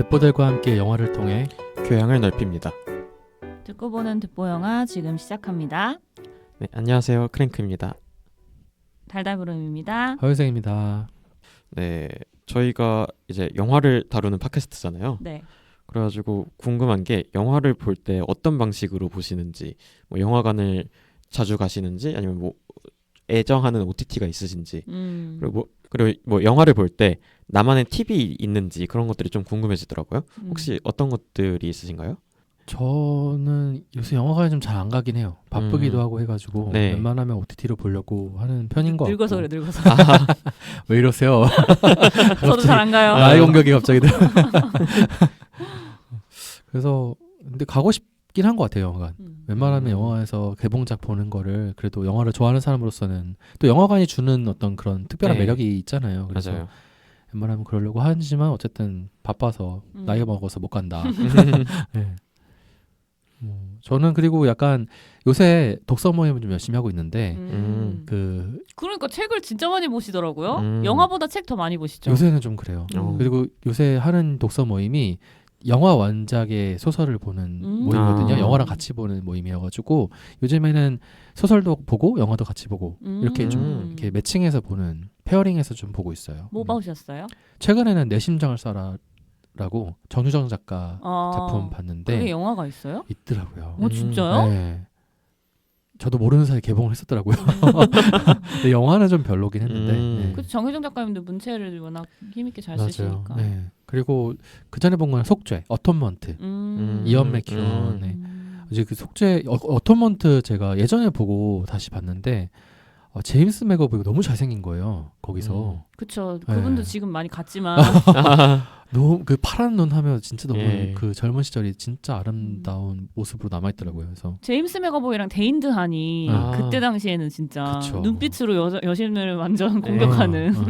듣보들과 함께 영화를 통해 교양을 넓힙니다. 듣고 보는 듣보 영화 지금 시작합니다. 네, 안녕하세요. 크랭크입니다. 달달부름입니다. 허유생입니다. 네, 저희가 이제 영화를 다루는 팟캐스트잖아요. 네. 그래가지고 궁금한 게 영화를 볼 때 어떤 방식으로 보시는지, 뭐 영화관을 자주 가시는지, 아니면 뭐 애정하는 OTT가 있으신지, 그리고 뭐 영화를 볼 때 나만의 팁이 있는지 그런 것들이 좀 궁금해지더라고요. 혹시 어떤 것들이 있으신가요? 저는 요새 영화관에 좀 잘 안 가긴 해요. 바쁘기도 하고 해가지고 네. 웬만하면 OTT로 보려고 하는 편인 것 같고. 늙어서 그래 늙어서. 왜 이러세요? 저도 잘 안 가요. 나이 공격이 갑자기 들어. 그래서 근데 가고 싶긴 한 것 같아요. 영화관. 웬만하면 영화에서 개봉작 보는 거를 그래도 영화를 좋아하는 사람으로서는 또 영화관이 주는 어떤 그런 특별한 네. 매력이 있잖아요. 그래서 맞아요. 웬만하면 그러려고 하지만 어쨌든 바빠서 나이가 먹어서 못 간다. 네. 저는 그리고 약간 요새 독서 모임을 좀 열심히 하고 있는데 그러니까 책을 진짜 많이 보시더라고요. 영화보다 책 더 많이 보시죠. 요새는 좀 그래요. 그리고 요새 하는 독서 모임이 영화 원작의 소설을 보는 모임이거든요. 영화랑 같이 보는 모임이어가지고 요즘에는 소설도 보고 영화도 같이 보고 이렇게 좀 이렇게 매칭해서 보는 페어링해서 좀 보고 있어요. 뭐 보셨어요? 최근에는 내 심장을 쏴라라고 정유정 작가 작품 봤는데 그게 영화가 있어요? 있더라고요. 진짜요? 네. 저도 모르는 사이에 개봉을 했었더라고요. 근데 영화는 좀 별로긴 했는데. 네. 그 정혜정 작가님도 문체를 워낙 힘있게 잘 맞아요. 쓰시니까. 네. 그리고 그 전에 본 건 속죄, 어톤먼트, 이언 맥키건. 네. 이제 그 속죄, 어톤먼트 제가 예전에 보고 다시 봤는데 제임스 맥어보이가 너무 잘생긴 거예요. 거기서. 그쵸. 그분도 네. 지금 많이 갔지만 너무 그 파란 눈 하면 진짜 너무 예. 그 젊은 시절이 진짜 아름다운 모습으로 남아있더라고요. 그래서 제임스 맥어보이랑 데인드 한이 그때 당시에는 진짜 그쵸. 눈빛으로 여신을 완전 공격하는 어.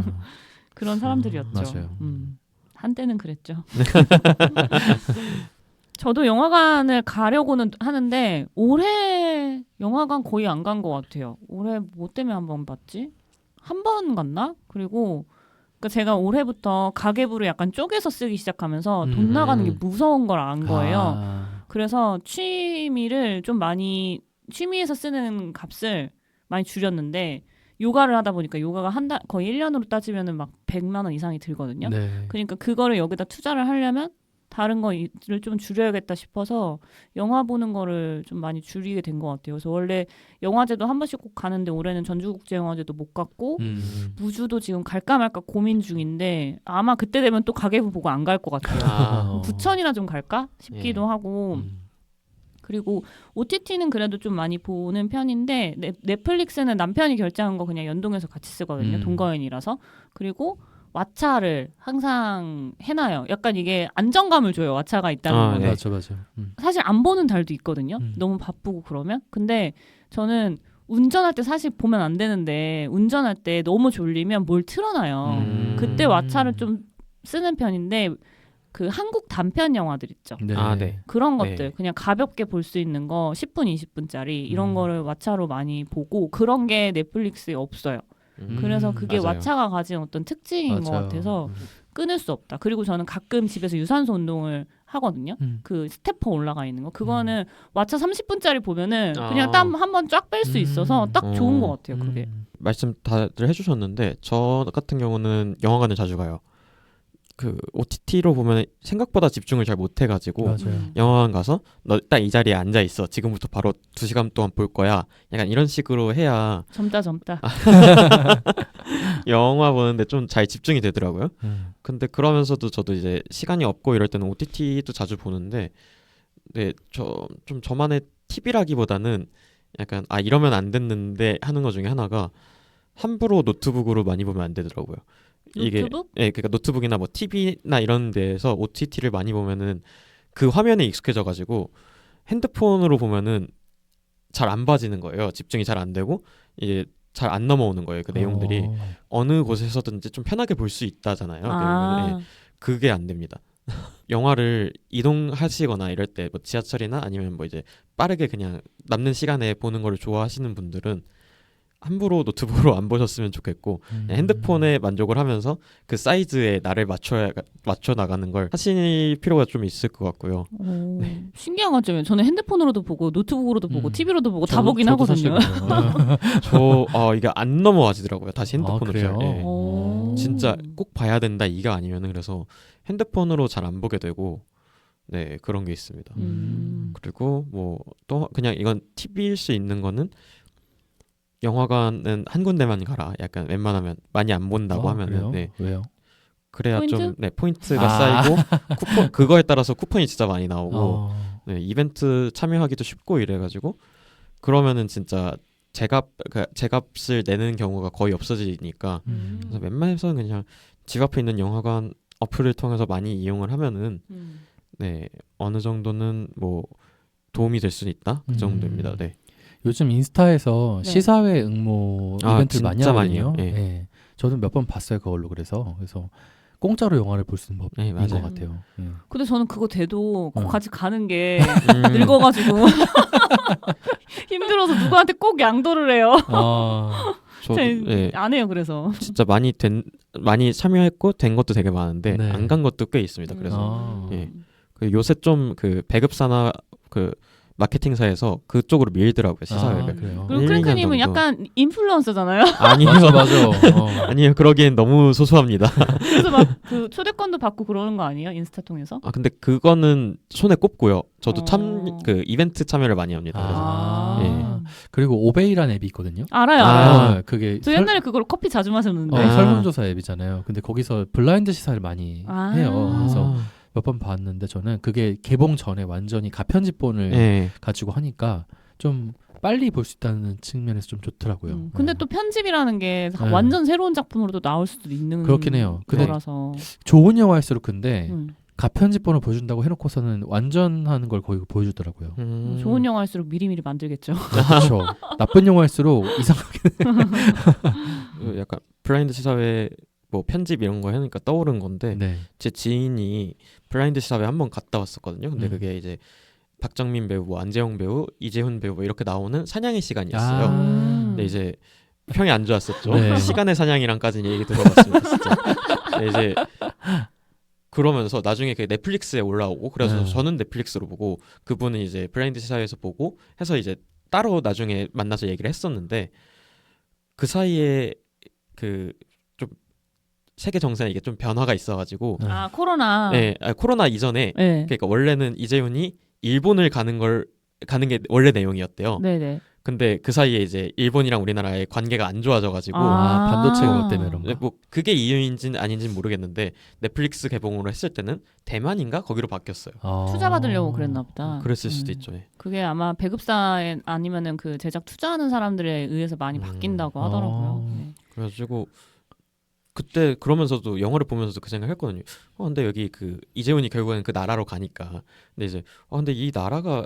그런 사람들이었죠. 맞아요. 한때는 그랬죠. 저도 영화관을 가려고는 하는데 올해 영화관 거의 안 간 것 같아요. 올해 뭐 때문에 한 번 봤지? 한 번 갔나? 그리고 그러니까 제가 올해부터 가계부를 약간 쪼개서 쓰기 시작하면서 돈 나가는 게 무서운 걸 안 거예요. 그래서 취미를 좀 많이 취미에서 쓰는 값을 많이 줄였는데 요가를 하다 보니까 요가가 거의 1년으로 따지면은 막 100만 원 이상이 들거든요. 네. 그러니까 그거를 여기다 투자를 하려면 다른 거를 좀 줄여야겠다 싶어서 영화 보는 거를 좀 많이 줄이게 된 것 같아요. 그래서 원래 영화제도 한 번씩 꼭 가는데 올해는 전주국제영화제도 못 갔고 무주도 지금 갈까 말까 고민 중인데 아마 그때 되면 또 가계부 보고 안 갈 것 같아요. 부천이나 좀 갈까 싶기도 하고 그리고 OTT는 그래도 좀 많이 보는 편인데 넷플릭스는 남편이 결제한 거 그냥 연동해서 같이 쓰거든요. 동거인이라서. 그리고 왓챠를 항상 해놔요. 약간 이게 안정감을 줘요. 왓챠가 있다는 게. 맞아. 사실 안 보는 달도 있거든요. 너무 바쁘고 그러면. 근데 저는 운전할 때 사실 보면 안 되는데 운전할 때 너무 졸리면 뭘 틀어놔요. 그때 왓챠를 좀 쓰는 편인데 그 한국 단편 영화들 있죠. 네. 네. 그런 것들 네. 그냥 가볍게 볼 수 있는 거 10분, 20분짜리 이런 거를 왓챠로 많이 보고 그런 게 넷플릭스에 없어요. 그래서 그게 맞아요. 왓챠가 가진 어떤 특징인 것 같아서 끊을 수 없다. 그리고 저는 가끔 집에서 유산소 운동을 하거든요. 그 스태퍼 올라가 있는 거. 그거는 왓챠 30분짜리 보면은 그냥 땀 한 번 쫙 뺄 수 있어서 딱 좋은 것 같아요. 그게. 말씀 다들 해주셨는데 저 같은 경우는 영화관을 자주 가요. 그 OTT로 보면 생각보다 집중을 잘 못해가지고 맞아요. 영화관 가서 너 딱 이 자리에 앉아 있어. 지금부터 바로 2시간 동안 볼 거야. 약간 이런 식으로 해야 젊다. 영화 보는데 좀 잘 집중이 되더라고요. 근데 그러면서도 저도 이제 시간이 없고 이럴 때는 OTT도 자주 보는데 네, 좀 저만의 팁이라기보다는 약간 이러면 안 됐는데 하는 것 중에 하나가 함부로 노트북으로 많이 보면 안 되더라고요. 노트북? 예, 그러니까 노트북이나 뭐 TV나 이런 데에서 OTT를 많이 보면은 그 화면에 익숙해져가지고 핸드폰으로 보면은 잘 안 봐지는 거예요. 집중이 잘 안 되고 이게 잘 안 넘어오는 거예요. 그 내용들이 어느 곳에서든지 좀 편하게 볼 수 있다잖아요. 예, 그게 안 됩니다. 영화를 이동하시거나 이럴 때 뭐 지하철이나 아니면 뭐 이제 빠르게 그냥 남는 시간에 보는 걸 좋아하시는 분들은 함부로 노트북으로 안 보셨으면 좋겠고 핸드폰에 만족을 하면서 그 사이즈에 나를 맞춰 나가는 걸 하실 필요가 좀 있을 것 같고요. 오, 신기한 관점이에요. 저는 핸드폰으로도 보고 노트북으로도 보고 TV로도 보고 다 보긴 저도 하거든요. 사실 그래요. 이게 안 넘어가지더라고요. 다시 핸드폰으로. 그래요? 예. 오. 진짜 꼭 봐야 된다 이가 아니면은 그래서 핸드폰으로 잘 안 보게 되고 네 그런 게 있습니다. 그리고 뭐 또 그냥 이건 팁일 수 있는 거는 영화관은 한 군데만 가라. 약간 웬만하면 많이 안 본다고 하면은 그래요? 네 왜요? 그래야 포인트? 좀 포인트가 쌓이고 쿠폰 그거에 따라서 쿠폰이 진짜 많이 나오고 네, 이벤트 참여하기도 쉽고 이래가지고 그러면은 진짜 제값을 내는 경우가 거의 없어지니까 그래서 웬만해서는 그냥 집 앞에 있는 영화관 어플을 통해서 많이 이용을 하면은 네 어느 정도는 뭐 도움이 될 수는 있다 그 정도입니다. 네. 요즘 인스타에서 네. 시사회 응모 이벤트를 많이 진짜 하거든요. 많이요. 예. 예. 저도 몇 번 봤어요 그걸로 그래서 공짜로 영화를 볼 수 있는 네, 법인 것 맞아요. 같아요. 예. 근데 저는 그거 돼도 같이 가는 게 음. 늙어가지고 힘들어서 누구한테 꼭 양도를 해요. 저도 예, 안 해요. 그래서 진짜 많이 참여했고 된 것도 되게 많은데 네. 안 간 것도 꽤 있습니다. 그래서 아. 예. 그 요새 좀 그 배급사나 그 마케팅사에서 그쪽으로 밀더라고요 시사회를. 그래요. 그리고 1, 2년 크랭크님은 정도. 약간 인플루언서잖아요. 아니요, 맞아. 아니요. 그러기엔 너무 소소합니다. 그래서 막 그 초대권도 받고 그러는 거 아니에요? 인스타 통해서? 근데 그거는 손에 꼽고요. 저도 어. 그 이벤트 참여를 많이 합니다. 그래서 아. 그리고 오베이라는 앱이 있거든요. 알아요. 아. 알아요. 그게 저 옛날에 그걸로 커피 자주 마셨는데. 설문조사 앱이잖아요. 근데 거기서 블라인드 시사를 많이 아. 해요. 그래서 몇 번 봤는데 저는 그게 개봉 전에 완전히 가편집본을 예. 가지고 하니까 좀 빨리 볼 수 있다는 측면에서 좀 좋더라고요. 근데 네. 또 편집이라는 게 네. 완전 새로운 작품으로도 나올 수도 있는 그렇긴 해요. 근데 거라서. 좋은 영화일수록 근데 음. 가편집본을 보여준다고 해놓고서는 완전하는 걸 거의 보여주더라고요. 좋은 영화일수록 미리미리 만들겠죠. 그렇죠. 나쁜 영화일수록 이상하게. 그 약간 블라인드 시사회 뭐 편집 이런 거 하니까 떠오른 건데 네. 제 지인이 블라인드 시사회 한번 갔다 왔었거든요. 근데 음. 그게 이제 박정민 배우, 뭐 안재홍 배우, 이재훈 배우 뭐 이렇게 나오는 사냥의 시간이었어요. 근데 이제 평이 안 좋았었죠. 네. 시간의 사냥이랑까지는 얘기 들어봤습니다. 진짜. 근데 이제 그러면서 나중에 그 넷플릭스에 올라오고 그래서 네. 저는 넷플릭스로 보고 그분은 이제 블라인드 시사회에서 보고 해서 이제 따로 나중에 만나서 얘기를 했었는데 그 사이에 그 좀 세계 정세에 이게 좀 변화가 있어가지고 아 코로나. 네, 코로나 이전에 네. 그러니까 원래는 이재훈이 일본을 가는 게 원래 내용이었대요. 네네. 근데 그 사이에 이제 일본이랑 우리나라의 관계가 안 좋아져가지고 반도체 그것 때문에 그런 거. 뭐 그게 이유인지는 아닌지는 모르겠는데 넷플릭스 개봉으로 했을 때는 대만인가 거기로 바뀌었어요. 투자 받으려고 그랬나 보다. 그랬을 수도 있죠. 예. 그게 아마 배급사에 아니면은 그 제작 투자하는 사람들에 의해서 많이 바뀐다고 하더라고요. 네. 그래가지고 그때 그러면서도 영화를 보면서도 그 생각했거든요. 근데 여기 그 이재훈이 결국에는 그 나라로 가니까 근데 이제 근데 이 나라가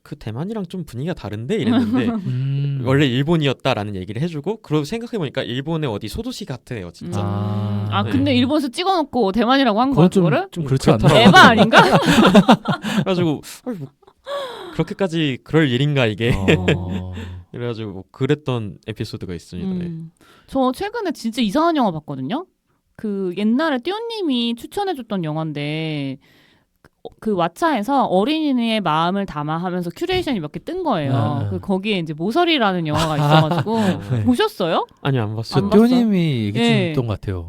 그 대만이랑 좀 분위기가 다른데 이랬는데 원래 일본이었다라는 얘기를 해주고 그러고 생각해보니까 일본의 어디 소도시 같아요 진짜. 네. 근데 일본에서 찍어놓고 대만이라고 한 거야 그거를? 좀 그렇지 않나? 에바 아닌가? 그래가지고 뭐 그렇게까지 그럴 일인가 이게. 어. 그래가지고 뭐 그랬던 에피소드가 있습니다. 저 최근에 진짜 이상한 영화 봤거든요. 그 옛날에 띠오님이 추천해줬던 영화인데 그 왓챠에서 어린이의 마음을 담아 하면서 큐레이션이 몇 개 뜬 거예요. 그 거기에 이제 모서리라는 영화가 있어가지고 보셨어요? 아니요 안 봤어요. 안 봤어요? 띠오님이 네. 얘기했던 것 같아요.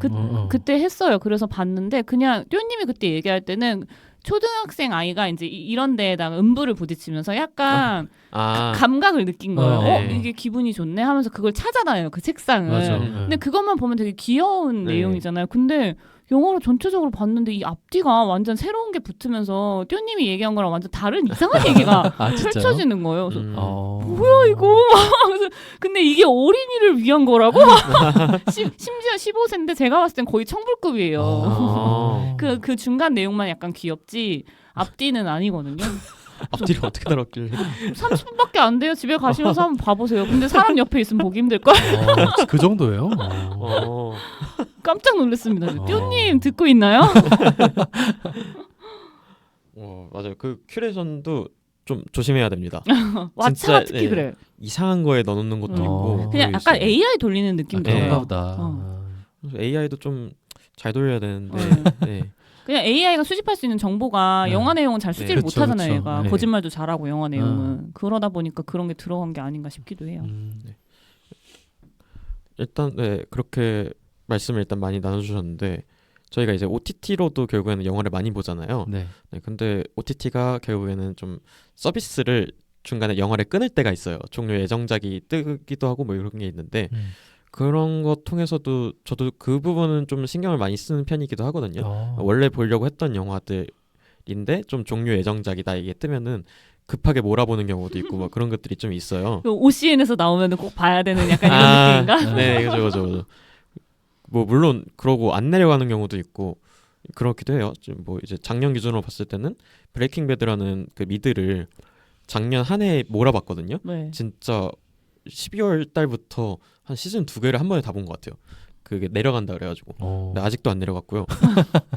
그때 했어요. 그래서 봤는데 그냥 띠오님이 그때 얘기할 때는 초등학생 아이가 이제 이런 데에다가 음부를 부딪히면서 약간 감각을 느낀 거예요. 네. 이게 기분이 좋네 하면서 그걸 찾아다녀요. 그 책상을. 맞아. 근데 그것만 보면 되게 귀여운 네. 내용이잖아요. 근데 영화를 전체적으로 봤는데 이 앞뒤가 완전 새로운 게 붙으면서 띠오님이 얘기한 거랑 완전 다른 이상한 얘기가 펼쳐지는 거예요. 그래서 뭐야 이거? 그래서 근데 이게 어린이를 위한 거라고? 심지어 15세인데 제가 봤을 땐 거의 청불급이에요. 그 중간 내용만 약간 귀엽지 앞뒤는 아니거든요. 앞뒤를 어떻게 다뤘길래? 30분밖에 안 돼요. 집에 가시면서 한번 봐보세요. 근데 사람 옆에 있으면 보기 힘들걸? 그 정도예요? 깜짝 놀랐습니다. 띠오님 듣고 있나요? 맞아요. 그 큐레이션도 좀 조심해야 됩니다. 왓챠가 진짜, 특히 네. 그래. 이상한 거에 넣어놓는 것도 있고 그냥 약간 있어요. AI 돌리는 느낌도 네. 들어요. 그런가 보다. 어. 그래서 AI도 좀 잘 돌려야 되는데 네. 그냥 AI가 수집할 수 있는 정보가 네. 영화 내용은 잘 수집을 네. 그쵸, 못하잖아요. 그쵸. 얘가 네. 거짓말도 잘하고 영화 내용은 그러다 보니까 그런 게 들어간 게 아닌가 싶기도 해요. 일단 네 그렇게 말씀을 일단 많이 나눠주셨는데 저희가 이제 OTT로도 결국에는 영화를 많이 보잖아요. 네. 네, 근데 OTT가 결국에는 좀 서비스를 중간에 영화를 끊을 때가 있어요. 종료 예정작이 뜨기도 하고 뭐 이런 게 있는데 그런 것 통해서도 저도 그 부분은 좀 신경을 많이 쓰는 편이기도 하거든요. 원래 보려고 했던 영화들인데 좀 종료 예정작이다 이게 뜨면은 급하게 몰아보는 경우도 있고 막 그런 것들이 좀 있어요. OCN에서 나오면 꼭 봐야 되는 약간 이런 느낌인가? 네, 그죠. 뭐 물론 그러고 안 내려가는 경우도 있고 그렇기도 해요. 지금 뭐 이제 작년 기준으로 봤을 때는 브레이킹 배드라는 그 미드를 작년 한 해에 몰아봤거든요. 네. 진짜 12월 달부터 한 시즌 2개를 한 번에 다 본 것 같아요. 그게 내려간다 그래가지고. 근데 아직도 안 내려갔고요.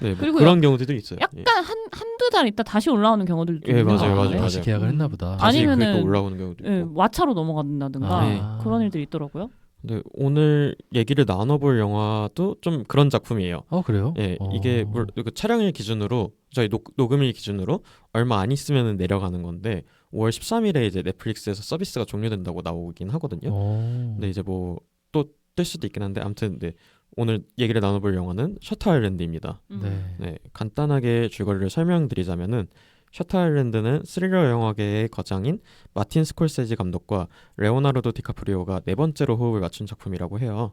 네, 뭐 그리고 그런 경우들도 있어요. 예. 약간 한두 달 있다 다시 올라오는 경우들도 예, 있는 것 맞아요, 같은데. 다시 계약을 했나 보다. 다시 아니면은- 그러니까 올라오는 경우도 있고. 예, 왓챠로 넘어간다든가 아. 그런 일들이 있더라고요. 근데 오늘 얘기를 나눠볼 영화도 좀 그런 작품이에요. 그래요? 예, 이게 그 촬영일 기준으로 저희 녹음일 기준으로 얼마 안 있으면 내려가는 건데 5월 13일에 이제 넷플릭스에서 서비스가 종료된다고 나오긴 하거든요. 근데 이제 뭐 또 뜰 수도 있긴 한데 아무튼 네, 오늘 얘기를 나눠볼 영화는 셔터 아일랜드입니다. 네, 간단하게 줄거리를 설명드리자면은 셔터 아일랜드는 스릴러 영화계의 거장인 마틴 스콜세지 감독과 레오나르도 디카프리오가 네 번째로 호흡을 맞춘 작품이라고 해요.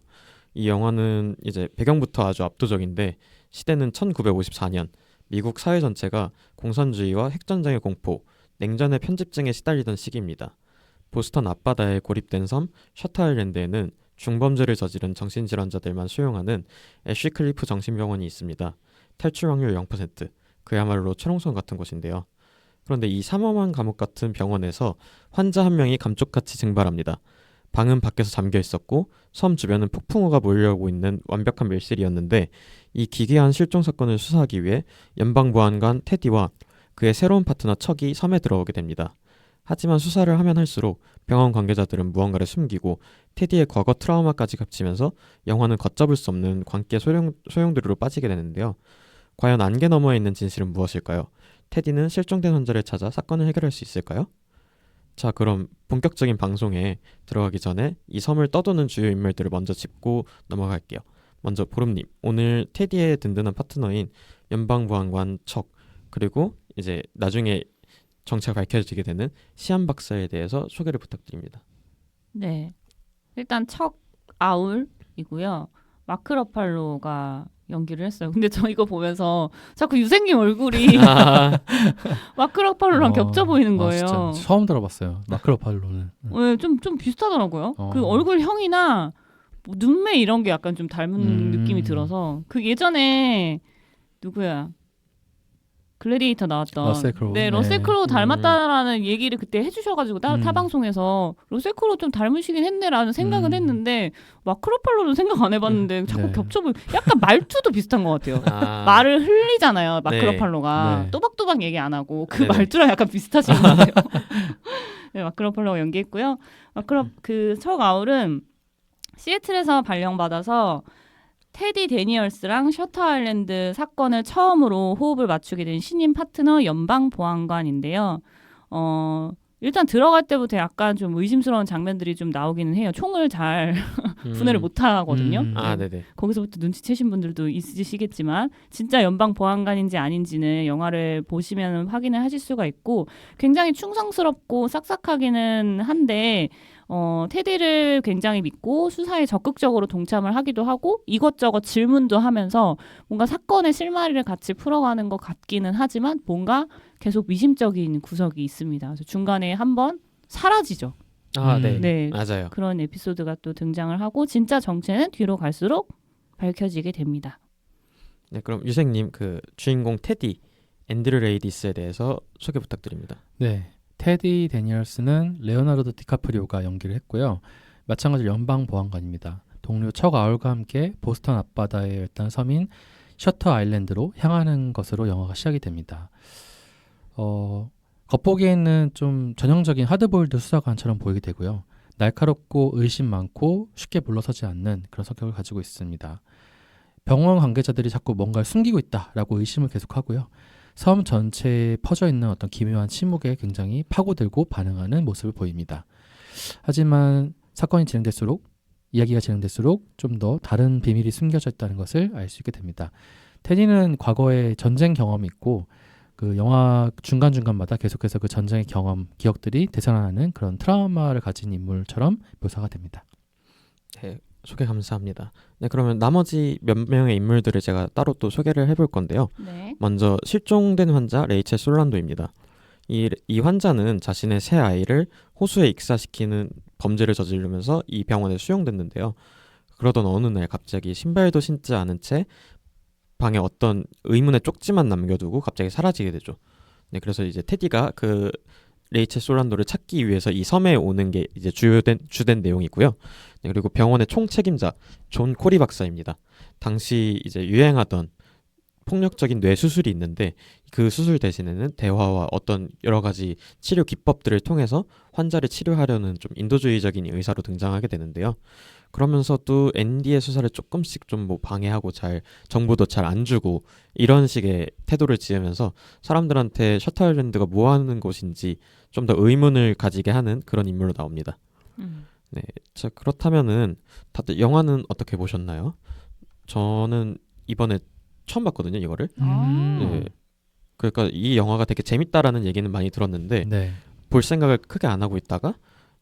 이 영화는 이제 배경부터 아주 압도적인데 시대는 1954년 미국 사회 전체가 공산주의와 핵전쟁의 공포, 냉전의 편집증에 시달리던 시기입니다. 보스턴 앞바다에 고립된 섬 셔터 아일랜드에는 중범죄를 저지른 정신질환자들만 수용하는 애쉬 클리프 정신병원이 있습니다. 탈출 확률 0%, 그야말로 철옹성 같은 곳인데요. 그런데 이 삼엄한 감옥 같은 병원에서 환자 한 명이 감쪽같이 증발합니다. 방은 밖에서 잠겨 있었고 섬 주변은 폭풍우가 몰려오고 있는 완벽한 밀실이었는데 이 기괴한 실종 사건을 수사하기 위해 연방보안관 테디와 그의 새로운 파트너 척이 섬에 들어오게 됩니다. 하지만 수사를 하면 할수록 병원 관계자들은 무언가를 숨기고 테디의 과거 트라우마까지 겹치면서 영화는 걷잡을 수 없는 광기의 소용돌이로 빠지게 되는데요. 과연 안개 너머에 있는 진실은 무엇일까요? 테디는 실종된 환자를 찾아 사건을 해결할 수 있을까요? 자, 그럼 본격적인 방송에 들어가기 전에 이 섬을 떠도는 주요 인물들을 먼저 짚고 넘어갈게요. 먼저 보름님, 오늘 테디의 든든한 파트너인 연방보안관 척, 그리고 이제 나중에 정체가 밝혀지게 되는 시안 박사에 대해서 소개를 부탁드립니다. 네, 일단 척 아울이고요. 마크 러팔로가 연기를 했어요. 근데 저 이거 보면서 자꾸 유생님 얼굴이 마크 러팔로랑 겹쳐 보이는 거예요. 진짜 처음 들어봤어요. 마크 러팔로는. 네, 좀 비슷하더라고요. 그 얼굴형이나 뭐 눈매 이런 게 약간 좀 닮은 느낌이 들어서 그 예전에 누구야? 글래디에이터 나왔던 러셀 크로우. 네, 러셀 네. 크로우 닮았다라는 얘기를 그때 해주셔가지고 타 방송에서 러셀 크로우 좀 닮으시긴 했네라는 생각은 했는데 마크 러팔로는 생각 안 해봤는데 자꾸 네. 겹쳐보이 약간 말투도 비슷한 것 같아요. 아, 말을 흘리잖아요. 마크 네. 러팔로가 네. 또박또박 얘기 안 하고 그 네네. 말투랑 약간 비슷하신 것 같아요. 네, 마크 러팔로가 연기했고요. 그척 아울은 시애틀에서 발령받아서 테디 데니얼스랑 셔터 아일랜드 사건을 처음으로 호흡을 맞추게 된 신인 파트너 연방보안관인데요. 일단 들어갈 때부터 약간 좀 의심스러운 장면들이 좀 나오기는 해요. 총을 잘 분해를 못 하거든요. 아, 네네. 거기서부터 눈치채신 분들도 있으시겠지만 진짜 연방보안관인지 아닌지는 영화를 보시면 확인을 하실 수가 있고 굉장히 충성스럽고 싹싹하기는 한데 테디를 굉장히 믿고 수사에 적극적으로 동참을 하기도 하고 이것저것 질문도 하면서 뭔가 사건의 실마리를 같이 풀어가는 것 같기는 하지만 뭔가 계속 미심적인 구석이 있습니다. 그래서 중간에 한번 사라지죠. 아, 네. 네. 맞아요. 그런 에피소드가 또 등장을 하고 진짜 정체는 뒤로 갈수록 밝혀지게 됩니다. 네, 그럼 유생님 그 주인공 테디 앤드류 레이디스에 대해서 소개 부탁드립니다. 네. 테디 데니얼스는 레오나르도 디카프리오가 연기를 했고요. 마찬가지로 연방보안관입니다. 동료 척 아울과 함께 보스턴 앞바다의 일단 섬인 셔터 아일랜드로 향하는 것으로 영화가 시작이 됩니다. 겉보기에는 좀 전형적인 하드보일드 수사관처럼 보이게 되고요. 날카롭고 의심 많고 쉽게 물러서지 않는 그런 성격을 가지고 있습니다. 병원 관계자들이 자꾸 뭔가를 숨기고 있다라고 의심을 계속하고요. 섬 전체에 퍼져 있는 어떤 기묘한 침묵에 굉장히 파고들고 반응하는 모습을 보입니다. 하지만 사건이 진행될수록 이야기가 진행될수록 좀 더 다른 비밀이 숨겨져 있다는 것을 알 수 있게 됩니다. 테디는 과거에 전쟁 경험이 있고 그 영화 중간중간마다 계속해서 그 전쟁의 경험, 기억들이 되살아나는 그런 트라우마를 가진 인물처럼 묘사가 됩니다. 네, 소개 감사합니다. 네, 그러면 나머지 몇 명의 인물들을 제가 따로 또 소개를 해볼 건데요. 네. 먼저 실종된 환자 레이첼 솔란도입니다. 이 환자는 자신의 새 아이를 호수에 익사시키는 범죄를 저지르면서 이 병원에 수용됐는데요. 그러던 어느 날 갑자기 신발도 신지 않은 채 방에 어떤 의문의 쪽지만 남겨두고 갑자기 사라지게 되죠. 네, 그래서 이제 테디가 그 레이첼 솔란도를 찾기 위해서 이 섬에 오는 게 이제 주된 내용이고요. 네, 그리고 병원의 총책임자 존 코리 박사입니다. 당시 이제 유행하던 폭력적인 뇌 수술이 있는데 그 수술 대신에는 대화와 어떤 여러 가지 치료 기법들을 통해서 환자를 치료하려는 좀 인도주의적인 의사로 등장하게 되는데요. 그러면서도 앤디의 수사를 조금씩 좀 뭐 방해하고 잘 정보도 잘 안 주고 이런 식의 태도를 지으면서 사람들한테 셔틀랜드가 뭐 하는 곳인지 좀 더 의문을 가지게 하는 그런 인물로 나옵니다. 네, 자 그렇다면은 다들 영화는 어떻게 보셨나요? 저는 이번에 처음 봤거든요, 이거를. 네, 그러니까 이 영화가 되게 재밌다라는 얘기는 많이 들었는데 네. 볼 생각을 크게 안 하고 있다가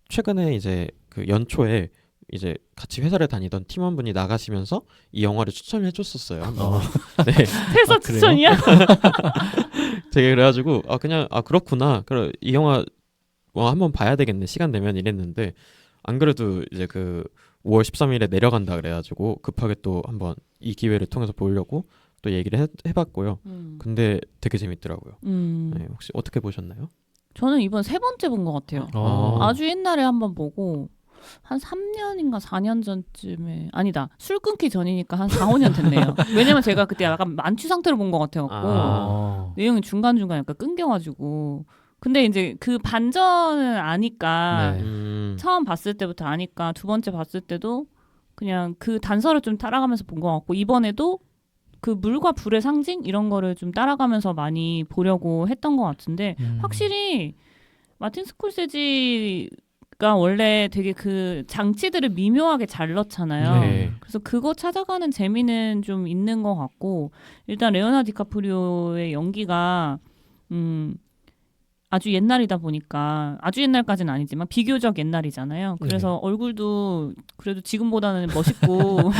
최근에 이제 그 연초에 이제 같이 회사를 다니던 팀원분이 나가시면서 이 영화를 추천을 해줬었어요. 네, 회사 추천이야? 되게 그래가지고 그냥 그렇구나. 그래 이 영화 한번 봐야 되겠네. 시간 되면 이랬는데 안 그래도 이제 그 5월 13일에 내려간다 그래가지고 급하게 또 한번 이 기회를 통해서 보려고 또 얘기를 해봤고요. 근데 되게 재밌더라고요. 네, 혹시 어떻게 보셨나요? 저는 이번 세 번째 본 것 같아요. 아주 옛날에 한번 보고 한 3년인가 4년 전쯤에 아니다. 술 끊기 전이니까 한 4, 5년 됐네요. 왜냐면 제가 그때 약간 만취 상태로 본 것 같아갖고 내용이 중간중간 약간 끊겨가지고 근데 이제 그 반전을 아니까 네. 처음 봤을 때부터 아니까 두 번째 봤을 때도 그냥 그 단서를 좀 따라가면서 본 것 같고 이번에도 그 물과 불의 상징 이런 거를 좀 따라가면서 많이 보려고 했던 것 같은데 확실히 마틴 스콜세지가 원래 되게 그 장치들을 미묘하게 잘 넣잖아요. 네. 그래서 그거 찾아가는 재미는 좀 있는 것 같고 일단 레오나르도 디카프리오의 연기가 아주 옛날이다 보니까 아주 옛날까지는 아니지만 비교적 옛날이잖아요. 그래서 얼굴도 그래도 지금보다는 멋있고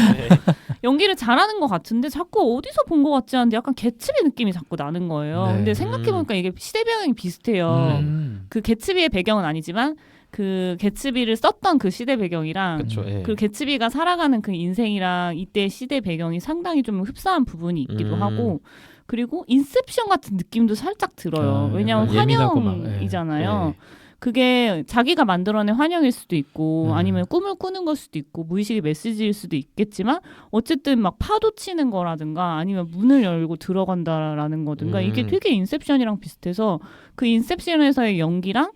연기를 잘하는 것 같은데 자꾸 어디서 본 것 같지 않은데 약간 개츠비 느낌이 자꾸 나는 거예요. 네. 근데 생각해보니까 이게 시대 배경이 비슷해요. 그 개츠비의 배경은 아니지만 그 개츠비를 썼던 그 시대 배경이랑 그렇죠. 예. 그 개츠비가 살아가는 그 인생이랑 이때 시대 배경이 상당히 좀 흡사한 부분이 있기도 하고 그리고 인셉션 같은 느낌도 살짝 들어요. 왜냐하면 환영이잖아요. 그게 자기가 만들어낸 환영일 수도 있고 아니면 꿈을 꾸는 걸 수도 있고 무의식의 메시지일 수도 있겠지만 어쨌든 막 파도 치는 거라든가 아니면 문을 열고 들어간다라는 거든가 이게 되게 인셉션이랑 비슷해서 그 인셉션에서의 연기랑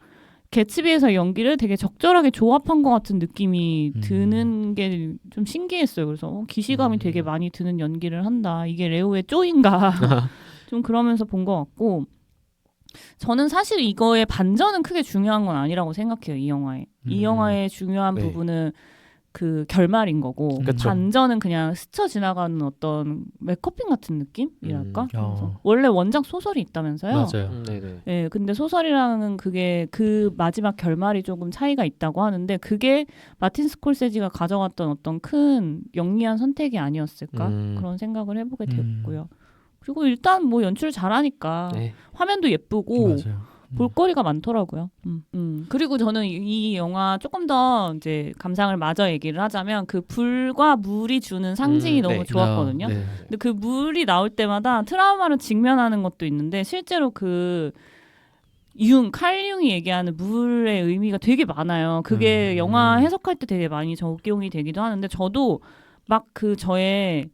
개츠비에서의 연기를 되게 적절하게 조합한 것 같은 느낌이 드는 게 좀 신기했어요. 그래서 기시감이 되게 많이 드는 연기를 한다. 이게 레오의 쪼인가 좀 그러면서 본 것 같고 저는 사실 이거의 반전은 크게 중요한 건 아니라고 생각해요. 이 영화에. 이 영화의 중요한 부분은 그 결말인 거고 그쵸. 반전은 그냥 스쳐 지나가는 어떤 메커핑 같은 느낌이랄까? 어. 원래 원작 소설이 있다면서요? 맞아요. 네네. 네, 근데 소설이랑은 그게 그 마지막 결말이 조금 차이가 있다고 하는데 그게 마틴 스콜세지가 가져갔던 어떤 큰 영리한 선택이 아니었을까? 그런 생각을 해보게 됐고요. 그리고 일단 뭐 연출 잘하니까 네. 화면도 예쁘고 맞아요. 볼거리가 많더라고요. 그리고 저는 이 영화 조금 더 이제 감상을 마저 얘기를 하자면 그 불과 물이 주는 상징이 너무 네. 좋았거든요. 네. 근데 그 물이 나올 때마다 트라우마를 직면하는 것도 있는데 실제로 그 칼융이 얘기하는 물의 의미가 되게 많아요. 그게 영화 해석할 때 되게 많이 적용이 되기도 하는데 저도 막 그 저의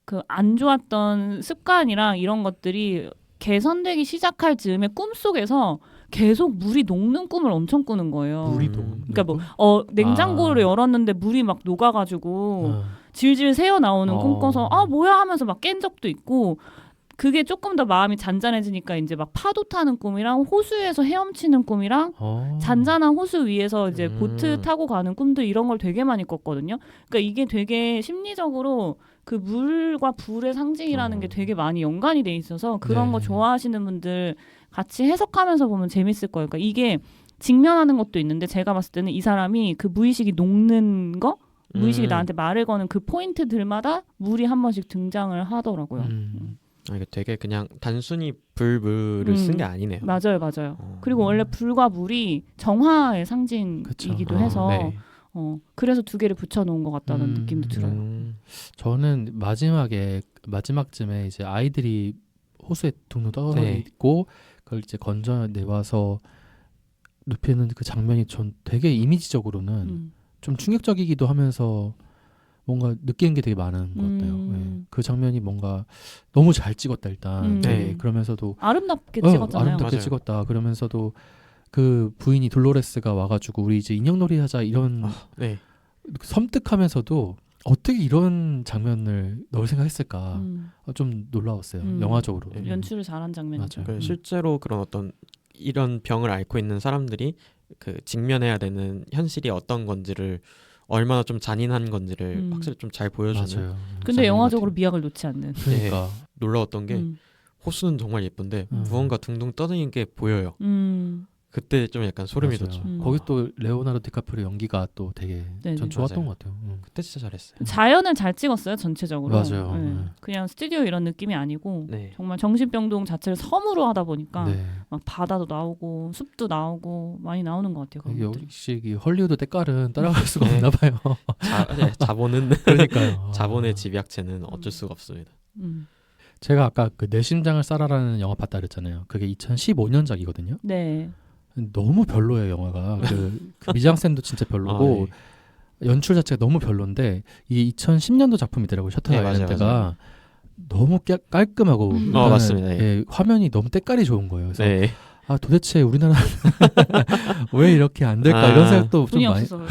그 안 좋았던 습관이랑 이런 것들이 개선되기 시작할 즈음에 꿈속에서 계속 물이 녹는 꿈을 엄청 꾸는 거예요. 물이 그러니까 뭐 냉장고를 열었는데 물이 막 녹아가지고 질질 새어 나오는 꿈 꿔서 아 뭐야 하면서 막 깬 적도 있고 그게 조금 더 마음이 잔잔해지니까 이제 막 파도 타는 꿈이랑 호수에서 헤엄치는 꿈이랑 잔잔한 호수 위에서 이제 보트 타고 가는 꿈들 이런 걸 되게 많이 꿨거든요. 그러니까 이게 되게 심리적으로 그 물과 불의 상징이라는 게 되게 많이 연관이 돼 있어서 그런 네. 거 좋아하시는 분들 같이 해석하면서 보면 재밌을 거예요. 그러니까 이게 직면하는 것도 있는데 제가 봤을 때는 이 사람이 그 무의식이 녹는 거 무의식이 나한테 말을 거는 그 포인트들마다 물이 한 번씩 등장을 하더라고요. 이게 되게 그냥 단순히 불을 쓴 게 아니네요. 맞아요. 그리고 원래 불과 물이 정화의 상징이기도 그쵸. 해서 네. 그래서 두 개를 붙여놓은 것 같다는 느낌도 들어요. 저는 마지막쯤에 이제 아이들이 호수에 둥둥 떠 네. 있고 그걸 이제 건져내와서 눕히는 그 장면이 전 되게 이미지적으로는 좀 충격적이기도 하면서 뭔가 느끼는 게 되게 많은 것 같아요. 네. 그 장면이 뭔가 너무 잘 찍었다 일단. 네. 그러면서도 아름답게 찍었잖아요. 아름답게 맞아요. 찍었다. 그러면서도 그 부인이 돌로레스가 와가지고 우리 이제 인형놀이 하자 이런 네. 섬뜩하면서도 어떻게 이런 장면을 넣을 생각했을까 좀 놀라웠어요. 영화적으로. 연출을 잘한 장면이죠. 맞아요. 실제로 그런 어떤 이런 병을 앓고 있는 사람들이 그 직면해야 되는 현실이 어떤 건지를 얼마나 좀 잔인한 건지를 확실히 좀 잘 보여주는. 맞아요. 근데 영화적으로 미학을 놓지 않는. 그러니까 놀라웠던 게 호수는 정말 예쁜데 무언가 둥둥 떠다니는 게 보여요. 그때 좀 약간 소름이 맞아요. 돋죠. 거기 또 레오나르도 디카프리오 연기가 또 되게 네네. 전 좋았던 맞아요. 것 같아요. 그때 진짜 잘했어요. 자연을 잘 찍었어요 전체적으로. 맞아요. 네. 그냥 스튜디오 이런 느낌이 아니고 네. 정말 정신병동 자체를 섬으로 하다 보니까 네. 막 바다도 나오고 숲도 나오고 많이 나오는 것 같아요. 그런 것들이. 역시 이 헐리우드 때깔은 따라갈 수가 네. 없나 봐요. 자본은 그러니까요. 자본의 집약체는 어쩔 수가 없습니다. 제가 아까 그 내 심장을 쌀아라는 영화 봤다 그랬잖아요. 그게 2015년작이거든요. 네. 너무 별로예요 영화가. 그 미장센도 진짜 별로고 연출 자체가 너무 별론데 이게 2010년도 작품이더라고요. 셔터 네, 아일랜드가 맞아요. 너무 깔끔하고 일단은, 맞습니다. 예, 화면이 너무 때깔이 좋은 거예요. 그래서 네. 아 도대체 우리나라 왜 이렇게 안 될까 이런 생각도 좀 돈이 많이. 없어서.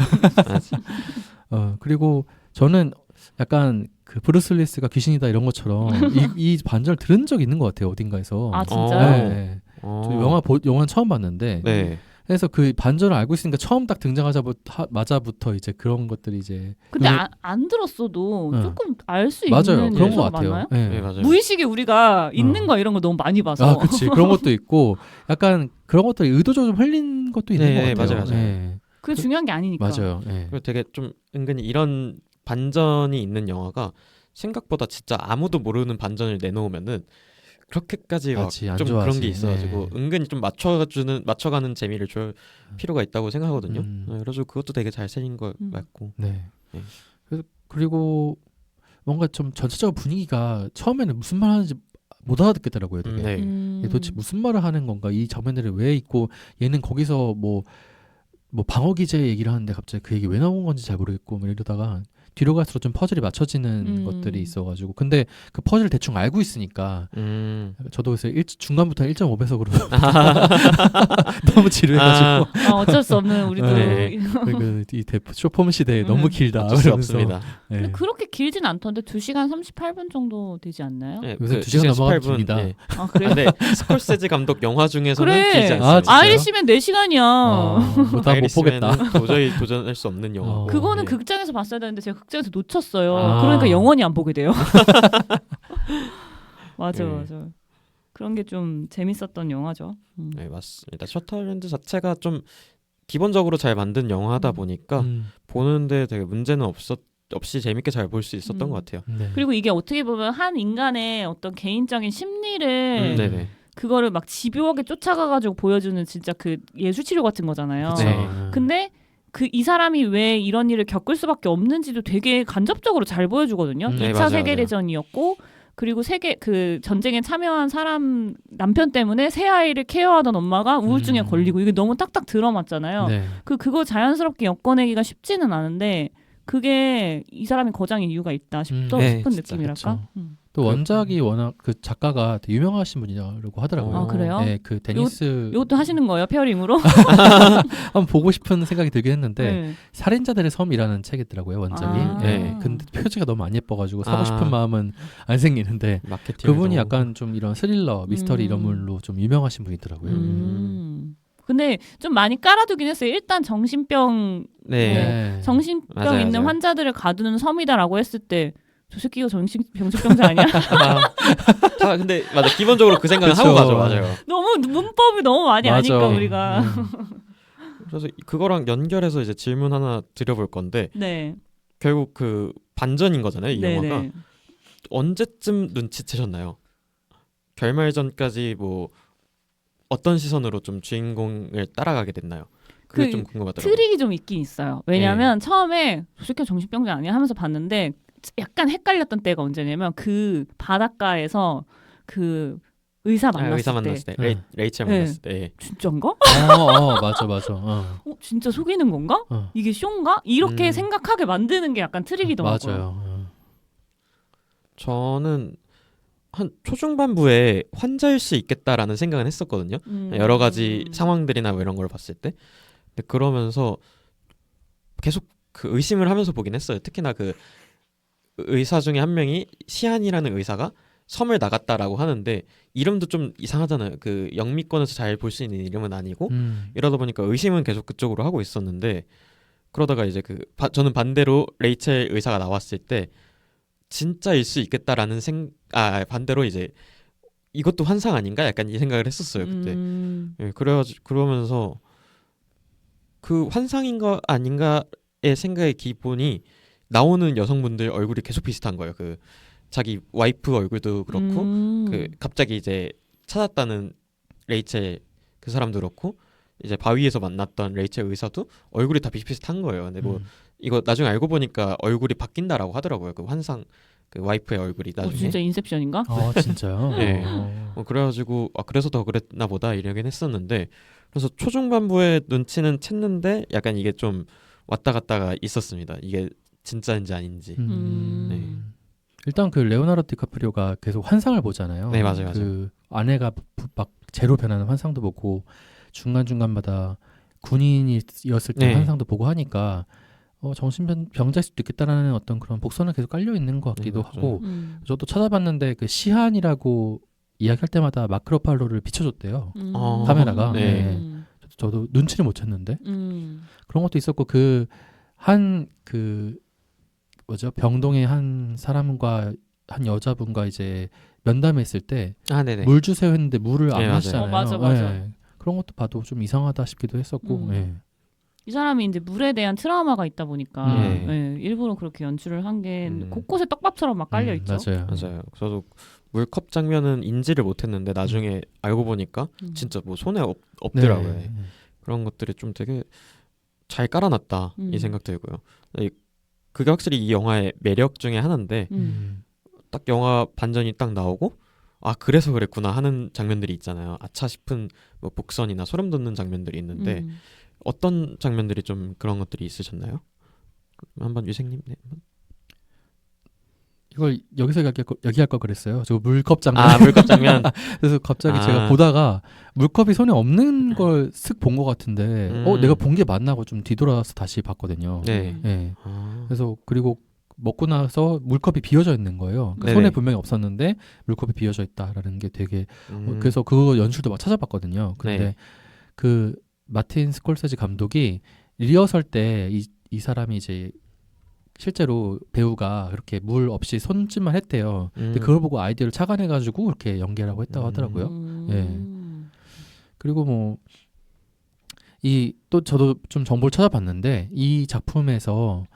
그리고 저는 약간 그 브루스 윌리스가 귀신이다 이런 것처럼 이 반전을 들은 적 있는 것 같아요 어딘가에서. 아 진짜요? 네. 저 영화는 처음 봤는데 네. 그래서 그 반전을 알고 있으니까 처음 딱 등장하자마자부터 이제 그런 것들이 이제 근데 안 들었어도 조금 알 수 맞아요 있는 그런 것 요소가 같아요. 많나요? 네. 네, 맞아요. 무의식에 우리가 있는 거 이런 거 너무 많이 봐서. 아, 그렇지. 그런 것도 있고 약간 그런 것들이 의도적으로 좀 흘린 것도 있는 네, 것 같아요. 맞아요. 네. 그게 중요한 게 아니니까. 맞아요. 네. 그리고 되게 좀 은근히 이런 반전이 있는 영화가 생각보다 진짜 아무도 모르는 반전을 내놓으면은 그렇게까지 막 맞지, 안 좀 그런 좋아하지. 게 있어가지고 네. 은근히 좀 맞춰가는 재미를 줄 필요가 있다고 생각하거든요. 그래서 그것도 되게 잘 살린 것 같고. 네. 네. 그리고 뭔가 좀 전체적으로 분위기가 처음에는 무슨 말 하는지 못 알아듣겠더라고요. 되게. 네. 얘 도대체 무슨 말을 하는 건가? 이 장면들이 왜 있고 얘는 거기서 뭐 방어 기제 얘기를 하는데 갑자기 그 얘기 왜 나온 건지 잘 모르겠고 뭐 이러다가 뒤로 갈수록 좀 퍼즐이 맞춰지는 것들이 있어가지고 근데 그 퍼즐을 대충 알고 있으니까 저도 그래서 중간부터 1.5배속으로 너무 지루해가지고 어쩔 수 없는 우리도. 네. 이 쇼폼 시대에 너무 길다. 어쩔 수 그러면서. 없습니다. 네. 근데 그렇게 길진 않던데 2시간 38분 정도 되지 않나요? 네, 요새 2시간 넘어가면 깁니다. 네. 아 그래요? 근데 스콜세지 감독 영화 중에서는 그래. 길지 않습니다. 아, 진짜요? 아이리시맨 4시간이야. 다 못 보겠다. 도저히 도전할 수 없는 영화. 그거는 네. 극장에서 봤어야 되는데 제가 극장에서 놓쳤어요. 아. 그러니까 영원히 안 보게 돼요. 맞아, 네. 맞아. 그런 게 좀 재밌었던 영화죠. 네, 맞습니다. 셔터 아일랜드 자체가 좀 기본적으로 잘 만든 영화다 보니까 보는데 되게 문제는 없이 재밌게 잘 볼 수 있었던 것 같아요. 네. 그리고 이게 어떻게 보면 한 인간의 어떤 개인적인 심리를 네네. 그거를 막 집요하게 쫓아가가지고 보여주는 진짜 그 예술치료 같은 거잖아요. 그쵸. 네. 근데 이 사람이 왜 이런 일을 겪을 수밖에 없는지도 되게 간접적으로 잘 보여주거든요. 네, 2차 맞아요, 세계대전이었고 그리고 그 전쟁에 참여한 사람 남편 때문에 새 아이를 케어하던 엄마가 우울증에 걸리고 이게 너무 딱딱 들어맞잖아요. 네. 그거 자연스럽게 엮어내기가 쉽지는 않은데 그게 이 사람이 거장인 이유가 있다 싶은 네, 싶은 진짜 느낌이랄까. 그쵸. 또 원작이 워낙 그 작가가 되게 유명하신 분이라고 하더라고요. 아, 그래요? 네, 그 데니스 이것도 하시는 거예요? 페어링으로? 한번 보고 싶은 생각이 들긴 했는데 네. 살인자들의 섬이라는 책이 있더라고요 원작이. 아. 네, 근데 표지가 너무 안 예뻐가지고 사고 아. 싶은 마음은 안 생기는데 마케팅. 그분이 약간 좀 이런 스릴러, 미스터리 음. 이런 걸로 좀 유명하신 분이더라고요. 근데 좀 많이 깔아두긴 했어요. 일단 정신병 네. 정신병 맞아요, 있는 맞아요. 환자들을 가두는 섬이다라고 했을 때 저 새끼가 정신병자 아니야? 아, 근데 맞아. 기본적으로 그 생각은 그쵸. 하고 가죠. 맞아요. 너무 문법이 너무 많이 맞아. 아니까 우리가. 그래서 그거랑 연결해서 이제 질문 하나 드려볼 건데 네. 결국 그 반전인 거잖아요. 이 영화가 네네. 언제쯤 눈치채셨나요? 결말전까지 뭐 어떤 시선으로 좀 주인공을 따라가게 됐나요? 그게 그 좀 궁금하더라고요. 트릭이 좀 있긴 있어요. 왜냐면 처음에 저 새끼 정신병자 아니야 하면서 봤는데 약간 헷갈렸던 때가 언제냐면 그 바닷가에서 그 의사 만났을 의사 때 만났을 때 네. 레이첼 네. 만났을 때 진짠가? 맞아. 진짜 속이는 건가? 이게 쇼인가? 이렇게 생각하게 만드는 게 약간 트릭이더라고요. 맞아요. 저는 한 초중반부에 환자일 수 있겠다라는 생각은 했었거든요. 여러 가지 상황들이나 뭐 이런 걸 봤을 때. 근데 그러면서 계속 그 의심을 하면서 보긴 했어요. 특히나 그 의사 중에 한 명이 시한이라는 의사가 섬을 나갔다라고 하는데 이름도 좀 이상하잖아요. 그 영미권에서 잘 볼 수 있는 이름은 아니고 이러다 보니까 의심은 계속 그쪽으로 하고 있었는데 그러다가 이제 저는 반대로 레이첼 의사가 나왔을 때 진짜일 수 있겠다라는 반대로 이제 이것도 환상 아닌가 약간 이 생각을 했었어요 그때. 예, 그러면서 그 환상인가 아닌가의 생각의 기본이 나오는 여성분들 얼굴이 계속 비슷한 거예요. 그 자기 와이프 얼굴도 그렇고 그 갑자기 이제 찾았다는 레이첼 그 사람도 그렇고 이제 바위에서 만났던 레이첼 의사도 얼굴이 다 비슷비슷한 거예요. 근데 뭐 이거 나중에 알고 보니까 얼굴이 바뀐다라고 하더라고요. 그 환상 그 와이프의 얼굴이 나중에. 진짜 인셉션인가? 진짜요? 네. 그래가지고 그래서 더 그랬나 보다 이러긴 했었는데 그래서 초중반부에 눈치는 챘는데 약간 이게 좀 왔다 갔다가 있었습니다. 이게 진짜인지 아닌지. 네. 일단 그 레오나르도 디카프리오가 계속 환상을 보잖아요. 네, 맞아요. 그 아내가 막 제로 변하는 환상도 보고 중간중간마다 군인이었을 때 네. 환상도 보고 하니까 정신병자일 수도 있겠다라는 어떤 그런 복선은 계속 깔려 있는 것 같기도 네, 맞아요. 하고 저도 찾아봤는데 그 시한이라고 이야기할 때마다 마크 러팔로를 비춰줬대요. 카메라가. 네. 저도 눈치를 못 챘는데 그런 것도 있었고 그 뭐죠? 병동의 한 사람과 한 여자분과 이제 면담했을 때 네네. 물 주세요 했는데 물을 안 네, 맞아요. 마시잖아요. 맞아. 네. 그런 것도 봐도 좀 이상하다 싶기도 했었고. 네. 이 사람이 이제 물에 대한 트라우마가 있다 보니까 일부러 그렇게 연출을 한 게 곳곳에 떡밥처럼 막 깔려 있죠. 맞아요. 저도 물컵 장면은 인지를 못했는데 나중에 알고 보니까 진짜 뭐 손에 없더라고요. 네. 그런 것들이 좀 되게 잘 깔아놨다 이 생각 들고요. 그게 확실히 이 영화의 매력 중에 하나인데 딱 영화 반전이 딱 나오고 그래서 그랬구나 하는 장면들이 있잖아요. 아차 싶은 뭐 복선이나 소름 돋는 장면들이 있는데 어떤 장면들이 좀 그런 것들이 있으셨나요? 한번 유생님. 네. 이걸 여기서 얘기할 걸 그랬어요. 저 물컵 장면. 물컵 장면. 그래서 갑자기 제가 보다가 물컵이 손에 없는 걸 슥 본 것 같은데 내가 본 게 맞나 하고 좀 뒤돌아서 다시 봤거든요. 네. 네. 그래서 그리고 먹고 나서 물컵이 비어져 있는 거예요. 그러니까 손에 분명히 없었는데 물컵이 비어져 있다라는 게 되게 그래서 그거 연출도 막 찾아봤거든요. 근데 그 마틴 스콜세지 감독이 리허설 때 이 사람이 이제 실제로 배우가 그렇게 물 없이 손짓만 했대요. 근데 그걸 보고 아이디어를 착안해가지고 그렇게 연기하라고 했다고 하더라고요. 예. 그리고 뭐 또 저도 좀 정보를 찾아봤는데 이 작품에서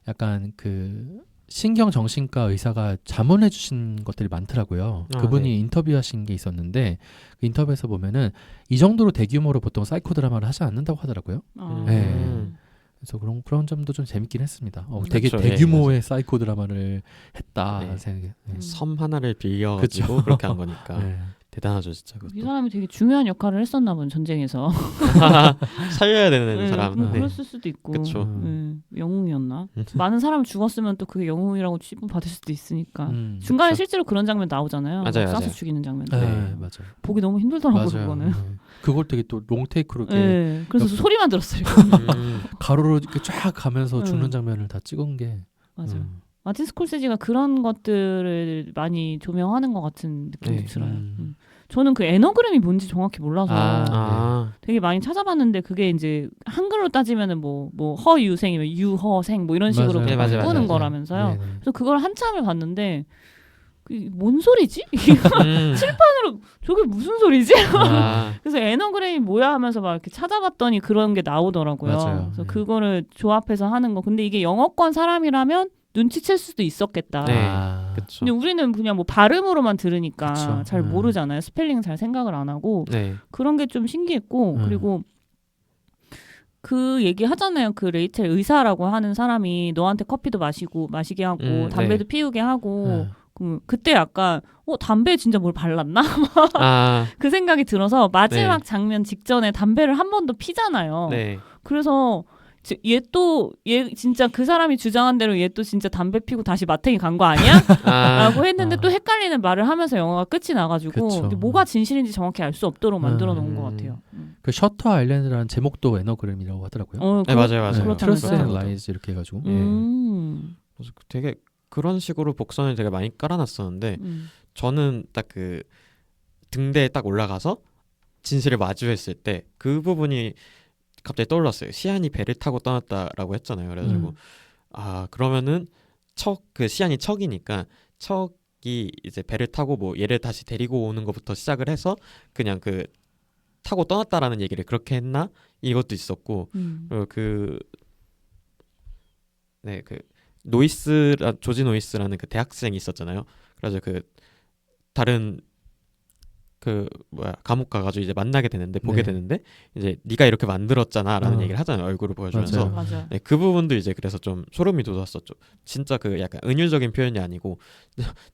약간 그 신경정신과 의사가 자문해 주신 것들이 많더라고요. 그분이 인터뷰하신 게 있었는데 그 인터뷰에서 보면은 이 정도로 대규모로 보통 사이코 드라마를 하지 않는다고 하더라고요. 그래서 그런 점도 좀 재밌긴 했습니다. 되게 그렇죠. 대규모의 사이코 드라마를 했다 생각이. 섬 하나를 빌려가지고 그렇게 한 거니까 대단하죠 진짜. 이 그것도. 사람이 되게 중요한 역할을 했었나 본 전쟁에서. 살려야 되는 네, 사람. 뭐 네. 그랬을 수도 있고. 그쵸. 영웅이었나? 많은 사람을 죽었으면 또 그게 영웅이라고 취급 받을 수도 있으니까. 중간에 그쵸. 실제로 그런 장면 나오잖아요. 맞아요, 쏴서 맞아요. 죽이는 장면. 네, 네. 맞아요. 보기 너무 힘들더라고요, 맞아요. 그거는. 네. 그걸 되게 또 롱테이크로 이렇게 네, 그래서 소리만 들었어요. 가로로 이렇게 쫙 가면서 죽는 음. 장면을 다 찍은 게 맞아요. 마틴 스콜세지가 그런 것들을 많이 조명하는 것 같은 느낌이 네. 들어요. 저는 그 에너그램이 뭔지 정확히 몰라서 아, 되게 많이 찾아봤는데 그게 이제 한글로 따지면은 뭐 허유생이면 유허생 뭐 이런 식으로 맞아요. 네, 맞아요, 바꾸는 맞아요. 거라면서요. 네네. 그래서 그걸 한참을 봤는데 그게 뭔 소리지? 저게 무슨 소리지? 아, 그래서 에너그램이 뭐야 하면서 막 이렇게 찾아봤더니 그런 게 나오더라고요. 맞아요. 그래서 네. 그거를 조합해서 하는 거. 근데 이게 영어권 사람이라면 눈치챌 수도 있었겠다. 네. 아, 그쵸. 근데 우리는 그냥 뭐 발음으로만 들으니까 그쵸. 잘 모르잖아요. 스펠링 잘 생각을 안 하고 네. 그런 게 좀 신기했고 그리고 그 얘기 하잖아요. 그 레이첼 의사라고 하는 사람이 너한테 커피도 마시게 하고 담배도 네. 피우게 하고 네. 그때 약간 담배에 진짜 뭘 발랐나? 아, 그 생각이 들어서 마지막 장면 직전에 담배를 한 번 더 피잖아요. 네. 그래서 얘 진짜 그 사람이 주장한 대로 얘 또 진짜 담배 피고 다시 마탱이 간 거 아니야? 라고 했는데 또 헷갈리는 말을 하면서 영화가 끝이 나가지고 그쵸. 근데 뭐가 진실인지 정확히 알 수 없도록 만들어 놓은 것 같아요. 그 셔터 아일랜드라는 제목도 에너그램이라고 하더라고요. 네, 맞아요, 맞아요. 네, 트러스 앤 그렇다면서요. 라이즈 이렇게 해가지고. 그래서 되게 그런 식으로 복선을 되게 많이 깔아놨었는데 저는 딱 그 등대에 딱 올라가서 진실을 마주했을 때 그 부분이 갑자기 떠올랐어요. 시안이 배를 타고 떠났다라고 했잖아요. 그래가지고 아 그러면은 그 시안이 척이니까 척이 이제 배를 타고 뭐 얘를 다시 데리고 오는 것부터 시작을 해서 그냥 그 타고 떠났다라는 얘기를 그렇게 했나 이것도 있었고 그리고 그 조지 노이스라는 그 대학생이 있었잖아요. 그래서 그 다른 그 감옥 가가지고 이제 만나게 되는데 보게 네. 되는데 이제 네가 이렇게 만들었잖아라는 얘기를 하잖아요. 얼굴을 보여주면서 맞아요. 네, 그 부분도 이제 그래서 좀 소름이 돋았었죠. 진짜 그 약간 은유적인 표현이 아니고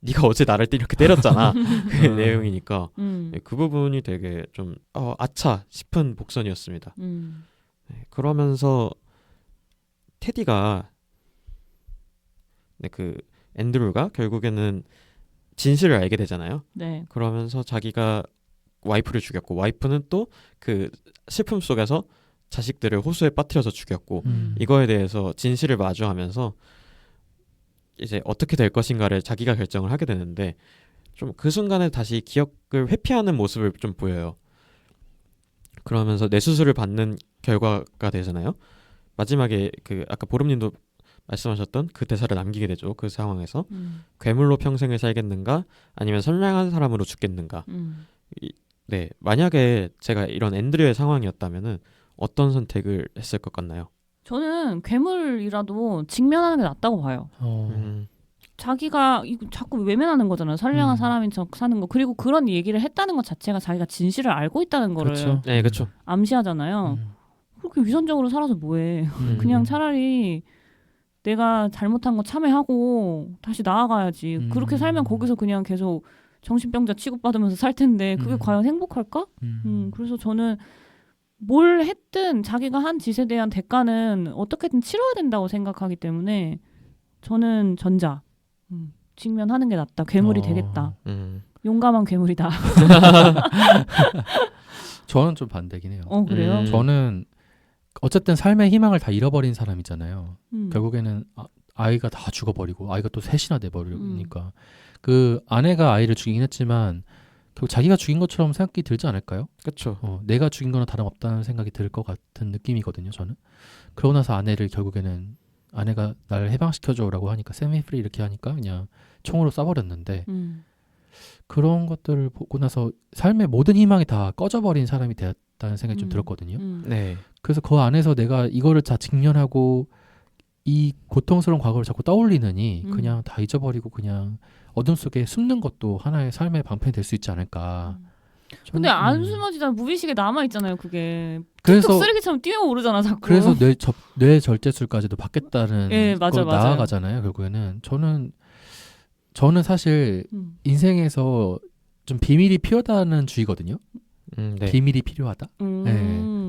네가 어제 나를 이렇게 때렸잖아 그 내용이니까 네, 그 부분이 되게 좀 아차 싶은 복선이었습니다. 네, 그러면서 테디가 그 앤드류가 결국에는 진실을 알게 되잖아요. 네. 그러면서 자기가 와이프를 죽였고 와이프는 또 그 슬픔 속에서 자식들을 호수에 빠뜨려서 죽였고 이거에 대해서 진실을 마주하면서 이제 어떻게 될 것인가를 자기가 결정을 하게 되는데 좀 그 순간에 다시 기억을 회피하는 모습을 좀 보여요. 그러면서 뇌수술을 받는 결과가 되잖아요. 마지막에 그 아까 보름님도 말씀하셨던 그 대사를 남기게 되죠. 그 상황에서 괴물로 평생을 살겠는가 아니면 선량한 사람으로 죽겠는가. 네, 만약에 제가 이런 앤드류의 상황이었다면은 어떤 선택을 했을 것 같나요? 저는 괴물이라도 직면하는 게 낫다고 봐요. 자기가 이거 자꾸 외면하는 거잖아요. 선량한 사람인 척 사는 거. 그리고 그런 얘기를 했다는 것 자체가 자기가 진실을 알고 있다는 거를 그렇죠. 네, 그렇죠. 암시하잖아요. 그렇게 위선적으로 살아서 뭐해. 그냥 차라리 내가 잘못한 거 참회하고 다시 나아가야지. 그렇게 살면 거기서 그냥 계속 정신병자 취급받으면서 살 텐데 그게 과연 행복할까? 그래서 저는 뭘 했든 자기가 한 짓에 대한 대가는 어떻게든 치러야 된다고 생각하기 때문에 저는 전자. 직면하는 게 낫다. 괴물이 되겠다. 용감한 괴물이다. 저는 좀 반대긴 해요. 그래요? 저는 어쨌든 삶의 희망을 다 잃어버린 사람이잖아요. 결국에는 아이가 다 죽어버리고 아이가 또 셋이나 돼버리니까 그 아내가 아이를 죽이긴 했지만 결국 자기가 죽인 것처럼 생각이 들지 않을까요? 그렇죠. 내가 죽인 거나 다름없다는 생각이 들 것 같은 느낌이거든요. 저는. 그러고 나서 아내를 결국에는 아내가 나를 해방시켜줘라고 하니까 세미 프리 이렇게 하니까 그냥 총으로 쏴버렸는데 그런 것들을 보고 나서 삶의 모든 희망이 다 꺼져버린 사람이 되었다는 생각이 좀 들었거든요. 네. 그래서 그 안에서 내가 이거를 다 직면하고 이 고통스러운 과거를 자꾸 떠올리느니 그냥 다 잊어버리고 그냥 어둠 속에 숨는 것도 하나의 삶의 방편이 될 수 있지 않을까. 근데 안 숨어지잖아. 무의식에 남아있잖아요. 그게 그래서 툭툭 쓰레기처럼 뛰어오르잖아 자꾸. 그래서 뇌 절제술까지도 받겠다는 예, 맞아, 걸 맞아요. 나아가잖아요. 결국에는 저는 사실 인생에서 좀 비밀이 필요하다는 주의거든요. 네. 비밀이 필요하다.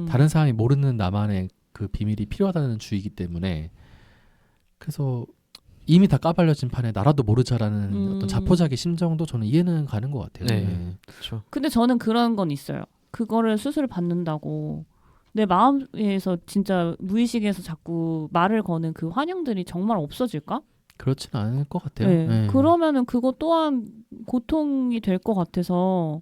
다른 사람이 모르는 나만의 그 비밀이 필요하다는 주의이기 때문에 그래서 이미 다 까발려진 판에 나라도 모르자라는 어떤 자포자기 심정도 저는 이해는 가는 것 같아요. 네. 그렇죠. 근데 저는 그런 건 있어요. 그거를 수술을 받는다고 내 마음에서 진짜 무의식에서 자꾸 말을 거는 그 환영들이 정말 없어질까? 그렇지는 않을 것 같아요. 네. 네. 그러면은 그거 또한 고통이 될 것 같아서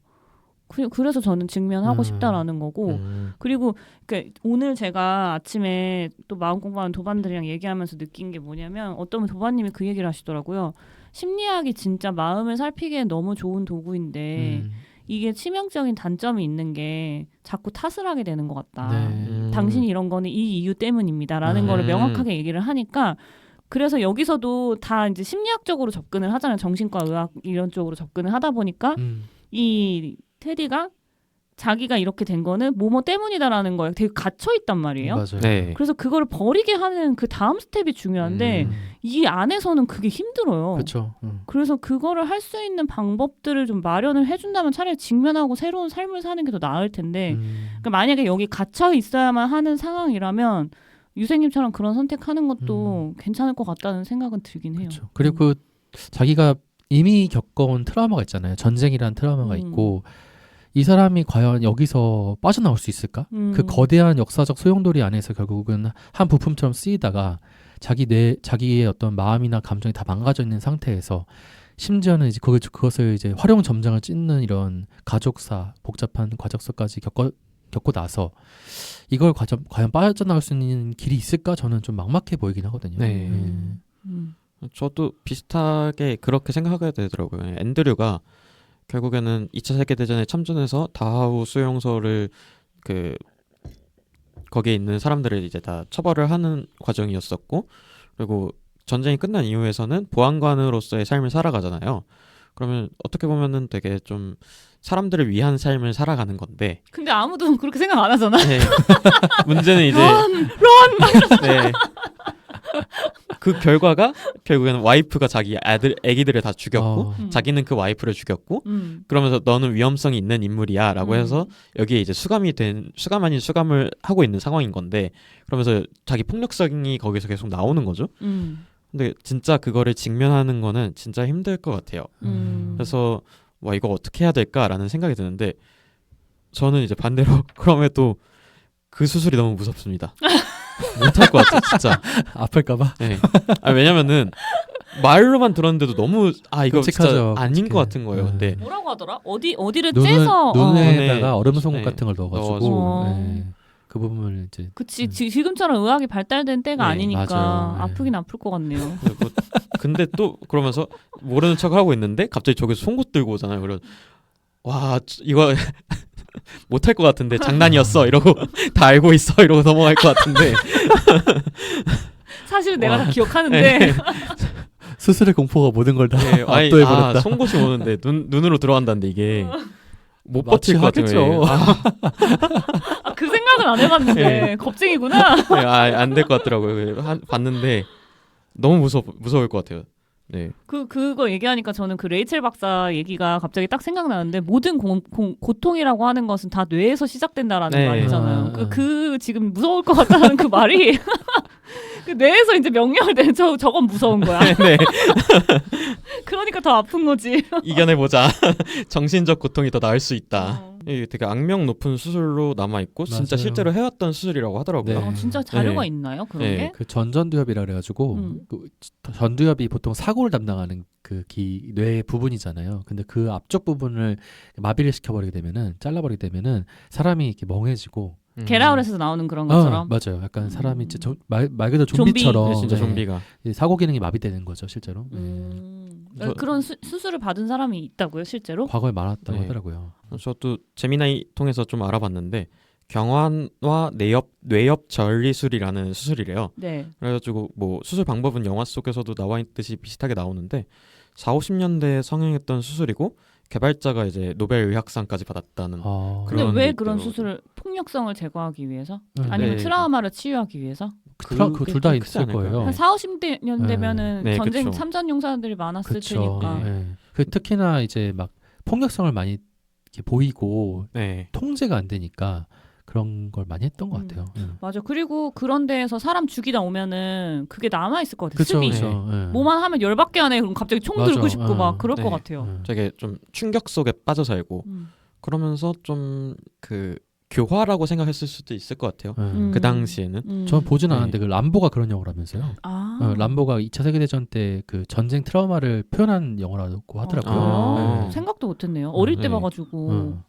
그래서 저는 직면하고 싶다라는 거고 그리고 그러니까 오늘 제가 아침에 또 마음 공부하는 도반들이랑 얘기하면서 느낀 게 뭐냐면 어떤 도반님이 그 얘기를 하시더라고요. 심리학이 진짜 마음을 살피기에 너무 좋은 도구인데 이게 치명적인 단점이 있는 게 자꾸 탓을 하게 되는 것 같다. 네. 당신이 이런 거는 이 이유 때문입니다라는 거를 명확하게 얘기를 하니까 그래서 여기서도 다 이제 심리학적으로 접근을 하잖아요. 정신과 의학 이런 쪽으로 접근을 하다 보니까 이 테디가 자기가 이렇게 된 거는 뭐뭐 때문이다라는 거에 되게 갇혀 있단 말이에요. 맞아요. 네. 그래서 그거를 버리게 하는 그 다음 스텝이 중요한데 이 안에서는 그게 힘들어요. 그렇죠. 그래서 그거를 할 수 있는 방법들을 좀 마련을 해준다면 차라리 직면하고 새로운 삶을 사는 게 더 나을 텐데 그러니까 만약에 여기 갇혀 있어야만 하는 상황이라면 유생님처럼 그런 선택하는 것도 괜찮을 것 같다는 생각은 들긴 해요. 그렇죠. 그리고 그 자기가 이미 겪어온 트라우마가 있잖아요. 전쟁이라는 트라우마가 있고 이 사람이 과연 여기서 빠져나올 수 있을까? 그 거대한 역사적 소용돌이 안에서 결국은 한 부품처럼 쓰이다가 자기의 어떤 마음이나 감정이 다 망가져 있는 상태에서 심지어는 이제 그것을 이제 활용 점장을 찢는 이런 가족사 복잡한 과정서까지 겪고 나서 이걸 과연 빠져나올 수 있는 길이 있을까? 저는 좀 막막해 보이긴 하거든요. 네. 저도 비슷하게 그렇게 생각하게 되더라고요. 앤드류가 결국에는 2차 세계대전에 참전해서 다하우 수용소를 거기에 있는 사람들을 이제 다 처벌을 하는 과정이었었고 그리고 전쟁이 끝난 이후에서는 보안관으로서의 삶을 살아가잖아요. 그러면 어떻게 보면은 되게 좀 사람들을 위한 삶을 살아가는 건데 근데 아무도 그렇게 생각 안 하잖아. 네. 문제는 이제 네. 그 결과가 결국에는 와이프가 자기 애기들을 다 죽였고 자기는 그 와이프를 죽였고 그러면서 너는 위험성이 있는 인물이야 라고 해서 여기에 이제 수감 아닌 수감을 하고 있는 상황인 건데 그러면서 자기 폭력성이 거기서 계속 나오는 거죠. 근데 진짜 그거를 직면하는 거는 진짜 힘들 것 같아요. 그래서 와 이거 어떻게 해야 될까라는 생각이 드는데 저는 이제 반대로 그럼에도 그 수술이 너무 무섭습니다. 못할 것 같아 진짜. 아플까봐. 네. 왜냐면은 말로만 들었는데도 너무 이거 끔찍하죠. 진짜 아닌 끔찍해. 것 같은 거예요. 근데 뭐라고 하더라? 어디를 째서 눈에다가 얼음 네. 송곳 같은 걸 넣어가지고 네. 그 부분을 이제 그치 지금처럼 의학이 발달된 때가 네, 아니니까 맞아요. 네. 아프긴 아플 것 같네요. 근데 또 그러면서 모르는 척 하고 있는데 갑자기 저기서 송곳 들고 오잖아요. 그래서 와 이거 못할 것 같은데 장난이었어 이러고 다 알고 있어 이러고 넘어갈 것 같은데 사실은 내가 다 기억하는데 네. 수술의 공포가 모든 걸 다 네, 압도해버렸다. 송곳이 오는데 눈으로 들어간다는데 이게 못 버틸 것 하겠죠. 같아요. 그 생각은 안 해봤는데 네. 겁쟁이구나. 안 될 것 같더라고요. 봤는데 너무 무서울 것 같아요. 네. 그거 얘기하니까 저는 그 레이첼 박사 얘기가 갑자기 딱 생각나는데 모든 고통이라고 하는 것은 다 뇌에서 시작된다라는 네. 말이잖아요. 그 지금 무서울 것 같다는 그 말이 그 뇌에서 이제 명령을 내는 저건 무서운 거야. 네. 그러니까 더 아픈 거지. 이겨내보자. 정신적 고통이 더 나을 수 있다. 이게 되게 악명 높은 수술로 남아있고 진짜 맞아요. 실제로 해왔던 수술이라고 하더라고요. 네. 진짜 자료가 네. 있나요? 그런 네. 게? 그 전두엽이라 그래가지고 그 전두엽이 보통 사고를 담당하는 그 뇌의 부분이잖아요. 근데 그 앞쪽 부분을 마비를 시켜버리게 되면은 잘라버리게 되면은 사람이 이렇게 멍해지고 게라울에서 나오는 그런 것처럼. 맞아요. 약간 사람이 진짜 말 그대로 좀비처럼 네, 진짜 네. 좀비가. 사고 기능이 마비되는 거죠 실제로. 그런 수술을 받은 사람이 있다고요, 실제로? 과거에 많았다고 네. 하더라고요. 저도 제미나이 통해서 좀 알아봤는데 경환과 뇌엽 전리술이라는 수술이래요. 네. 그래가지고 뭐 수술 방법은 영화 속에서도 나와 있듯이 비슷하게 나오는데 40~50년대에 성행했던 수술이고 개발자가 이제 노벨 의학상까지 받았다는 근데 그런 왜 게 그런 있더라고요. 수술을 폭력성을 제거하기 위해서? 네. 아니면 네. 트라우마를 치유하기 위해서? 그 둘 다 크지 있을 않을까요? 거예요. 한 40~50년 되면은 네, 전쟁 그쵸. 참전 용사들이 많았을 그렇죠. 테니까. 네. 그 특히나 이제 막 폭력성을 많이 이렇게 보이고 네. 통제가 안 되니까 그런 걸 많이 했던 것 같아요. 맞아. 그리고 그런 데에서 사람 죽이다 오면은 그게 남아 있을 것 같아요. 그렇죠, 습이. 그렇죠. 뭐만 하면 열받게 하네. 그럼 갑자기 총 맞아. 들고 싶고 막 그럴 네. 것 같아요. 되게 좀 충격 속에 빠져 살고 그러면서 좀 그 교화라고 생각했을 수도 있을 것 같아요. 그 당시에는. 전 보진 네. 않았는데 그 람보가 그런 영화라면서요. 람보가 2차 세계대전 때 그 전쟁 트라우마를 표현한 영화라고 하더라고요. 아. 생각도 못했네요. 어릴 때 네. 봐가지고.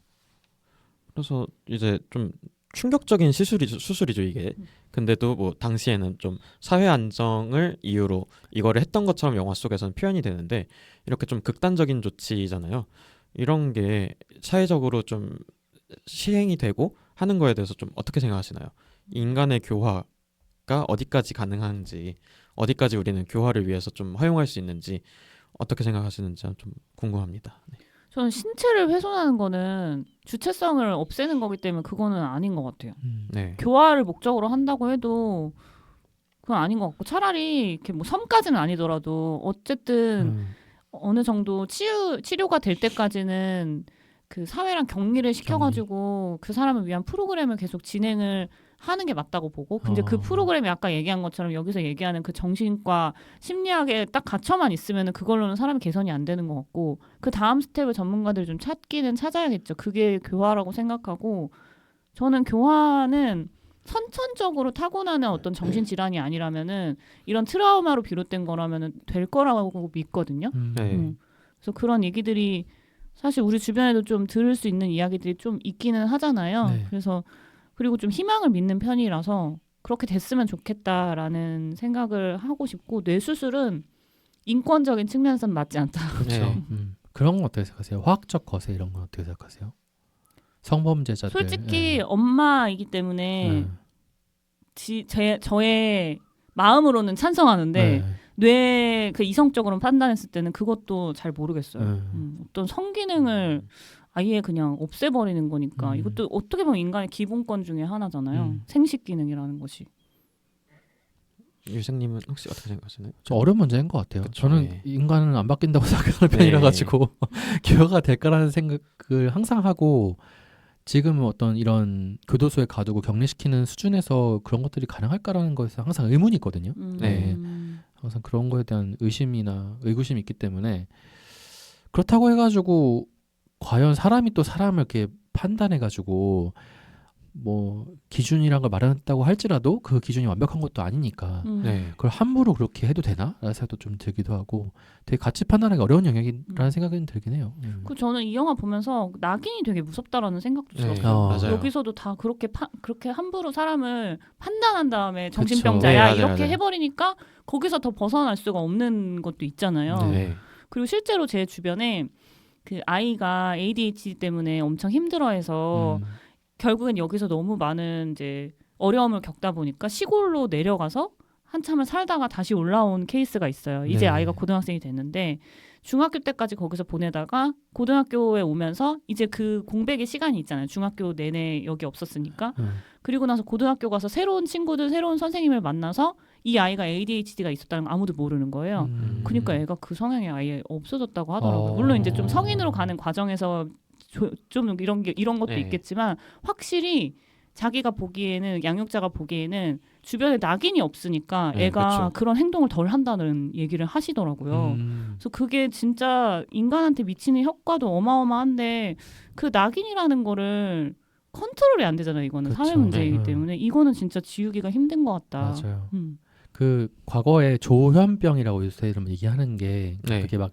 그래서 이제 좀 충격적인 수술이죠 이게. 근데도 뭐 당시에는 좀 사회 안정을 이유로 이거를 했던 것처럼 영화 속에서는 표현이 되는데 이렇게 좀 극단적인 조치잖아요. 이런 게 사회적으로 좀 시행이 되고 하는 거에 대해서 좀 어떻게 생각하시나요? 인간의 교화가 어디까지 가능한지, 어디까지 우리는 교화를 위해서 좀 허용할 수 있는지 어떻게 생각하시는지 좀 궁금합니다. 네. 저는 신체를 훼손하는 거는 주체성을 없애는 거기 때문에 그거는 아닌 것 같아요. 네. 교화를 목적으로 한다고 해도 그건 아닌 것 같고 차라리 이렇게 뭐 섬까지는 아니더라도 어쨌든 어느 정도 치료가 될 때까지는 그 사회랑 격리를 시켜가지고 그 사람을 위한 프로그램을 계속 진행을 하는 게 맞다고 보고 근데 그 프로그램이 아까 얘기한 것처럼 여기서 얘기하는 그 정신과 심리학에 딱 갇혀만 있으면은 그걸로는 사람이 개선이 안 되는 것 같고 그 다음 스텝을 전문가들이 좀 찾기는 찾아야겠죠. 그게 교화라고 생각하고 저는 교화는 선천적으로 타고나는 어떤 정신질환이 아니라면은 이런 트라우마로 비롯된 거라면은 될 거라고 믿거든요. 네. 그래서 그런 얘기들이 사실 우리 주변에도 좀 들을 수 있는 이야기들이 좀 있기는 하잖아요. 네. 그래서 그리고 좀 희망을 믿는 편이라서 그렇게 됐으면 좋겠다라는 생각을 하고 싶고 뇌수술은 인권적인 측면에서는 맞지 않다. 그렇죠. 네. 그런 건 어떻게 생각하세요? 화학적 거세 이런 건 어떻게 생각하세요? 성범죄자들. 솔직히 엄마이기 때문에 네. 저의 마음으로는 찬성하는데 뇌 그 이성적으로 판단했을 때는 그것도 잘 모르겠어요. 어떤 성기능을 아예 그냥 없애버리는 거니까 이것도 어떻게 보면 인간의 기본권 중에 하나잖아요. 생식 기능이라는 것이. 유생님은 혹시 어떻게 생각하시나요? 좀 어려운 문제인 것 같아요. 그쵸, 저는 네. 인간은 안 바뀐다고 생각하는 편이라 가지고 교화가 될까라는 생각을 항상 하고 지금 어떤 이런 교도소에 가두고 격리시키는 수준에서 그런 것들이 가능할까라는 것에 항상 의문이 있거든요. 네. 항상 그런 거에 대한 의심이나 의구심이 있기 때문에 그렇다고 해가지고 과연 사람이 또 사람을 이렇게 판단해가지고 뭐 기준이란 걸 마련했다고 할지라도 그 기준이 완벽한 것도 아니니까 네. 그걸 함부로 그렇게 해도 되나? 라는 생각도 좀 들기도 하고 되게 같이 판단하기 어려운 영역이라는 생각은 들긴 해요. 그 저는 이 영화 보면서 낙인이 되게 무섭다라는 생각도 네. 들었어요. 맞아요. 여기서도 다 그렇게 함부로 사람을 판단한 다음에 정신병자야 네, 맞아요, 이렇게 맞아요. 해버리니까 거기서 더 벗어날 수가 없는 것도 있잖아요. 네. 그리고 실제로 제 주변에 그 아이가 ADHD 때문에 엄청 힘들어해서 결국엔 여기서 너무 많은 이제 어려움을 겪다 보니까 시골로 내려가서 한참을 살다가 다시 올라온 케이스가 있어요. 이제 네. 아이가 고등학생이 됐는데 중학교 때까지 거기서 보내다가 고등학교에 오면서 이제 그 공백의 시간이 있잖아요. 중학교 내내 여기 없었으니까. 그리고 나서 고등학교 가서 새로운 친구들, 새로운 선생님을 만나서 이 아이가 ADHD가 있었다는 걸 아무도 모르는 거예요. 그러니까 애가 그 성향이 아예 없어졌다고 하더라고요. 물론 이제 좀 성인으로 가는 과정에서 좀 이런 것도 네. 있겠지만 확실히 자기가 보기에는 양육자가 보기에는 주변에 낙인이 없으니까 네, 애가 그쵸. 그런 행동을 덜 한다는 얘기를 하시더라고요. 그래서 그게 진짜 인간한테 미치는 효과도 어마어마한데 그 낙인이라는 거를 컨트롤이 안 되잖아요. 이거는 그쵸. 사회 문제이기 네. 때문에 이거는 진짜 지우기가 힘든 것 같다. 맞아요. 그 과거에 조현병이라고 요새 이런 얘기하는 게 네. 그게 막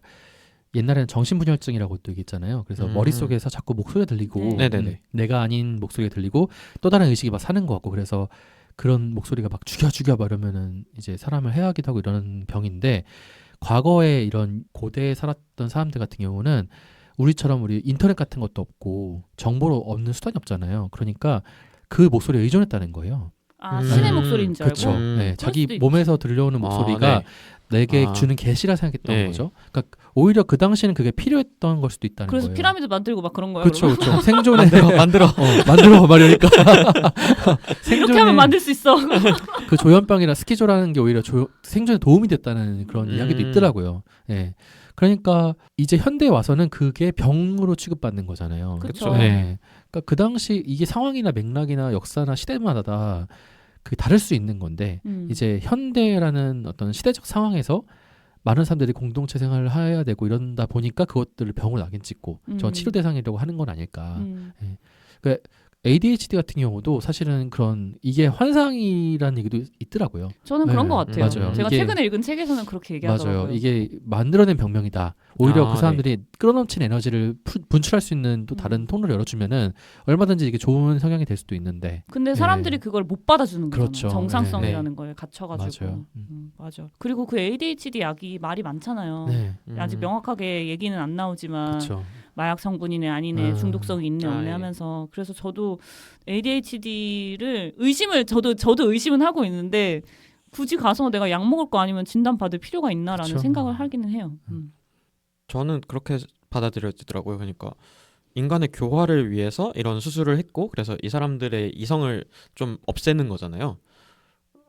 옛날에는 정신분열증이라고 또 얘기했잖아요. 그래서 머릿속에서 자꾸 목소리가 들리고 네. 네네네. 내가 아닌 목소리가 들리고 또 다른 의식이 막 사는 것 같고 그래서 그런 목소리가 막 죽여 막 이러면은 이제 사람을 해하기도 하고 이러는 병인데 과거에 이런 고대에 살았던 사람들 같은 경우는 우리처럼 우리 인터넷 같은 것도 없고 정보로 얻는 수단이 없잖아요. 그러니까 그 목소리에 의존했다는 거예요. 아 신의 음, 목소리인 줄 알고. 그렇죠. 네, 그럴 자기 수도 몸에서 들려오는 목소리가 내게 아. 주는 계시라 생각했던 네. 거죠. 그러니까 오히려 그 당시에는 그게 필요했던 걸 수도 있다는 그래서 거예요. 피라미드 만들고 막 그런 거예요. 그렇죠, 그러면? 그렇죠. 생존에 만들어. 만들어 말이니까. 이렇게 하면 만들 수 있어. 그 조현병이나 스키조라는 게 오히려 생존에 도움이 됐다는 그런 이야기도 있더라고요. 예. 그러니까 이제 현대에 와서는 그게 병으로 취급받는 거잖아요. 그쵸. 네. 그러니까 그 당시 이게 상황이나 맥락이나 역사나 시대마다 다 그 다를 수 있는 건데 이제 현대라는 어떤 시대적 상황에서 많은 사람들이 공동체 생활을 해야 되고 이런다 보니까 그것들을 병으로 낙인 찍고 저 치료 대상이라고 하는 건 아닐까. 그러니까 ADHD 같은 경우도 사실은 그런 이게 환상이라는 얘기도 있더라고요. 저는 그런 네, 것 같아요. 맞아요. 제가 이게- 최근에 읽은 책에서는 그렇게 얘기하더라고요. 맞아요. 이게 만들어낸 병명이다. 오히려 아, 그 사람들이 끌어넘친 에너지를 분출할 수 있는 또 다른 통로를 열어주면은 얼마든지 이게 좋은 성향이 될 수도 있는데. 근데 사람들이 그걸 못 받아주는 거잖아요. 그렇죠. 정상성이라는 걸 갖춰가지고. 맞아요. 맞아. 그리고 그 ADHD 약이 말이 많잖아요. 네, 아직 명확하게 얘기는 안 나오지만 그렇죠. 마약 성분이네 아니네 중독성이 있네 없네 예. 하면서 그래서 저도 ADHD를 저도 의심은 하고 있는데 굳이 가서 내가 약 먹을 거 아니면 진단 받을 필요가 있나라는 그쵸. 생각을 하기는 해요. 저는 그렇게 받아들여지더라고요. 그러니까 인간의 교화를 위해서 이런 수술을 했고 그래서 이 사람들의 이성을 좀 없애는 거잖아요.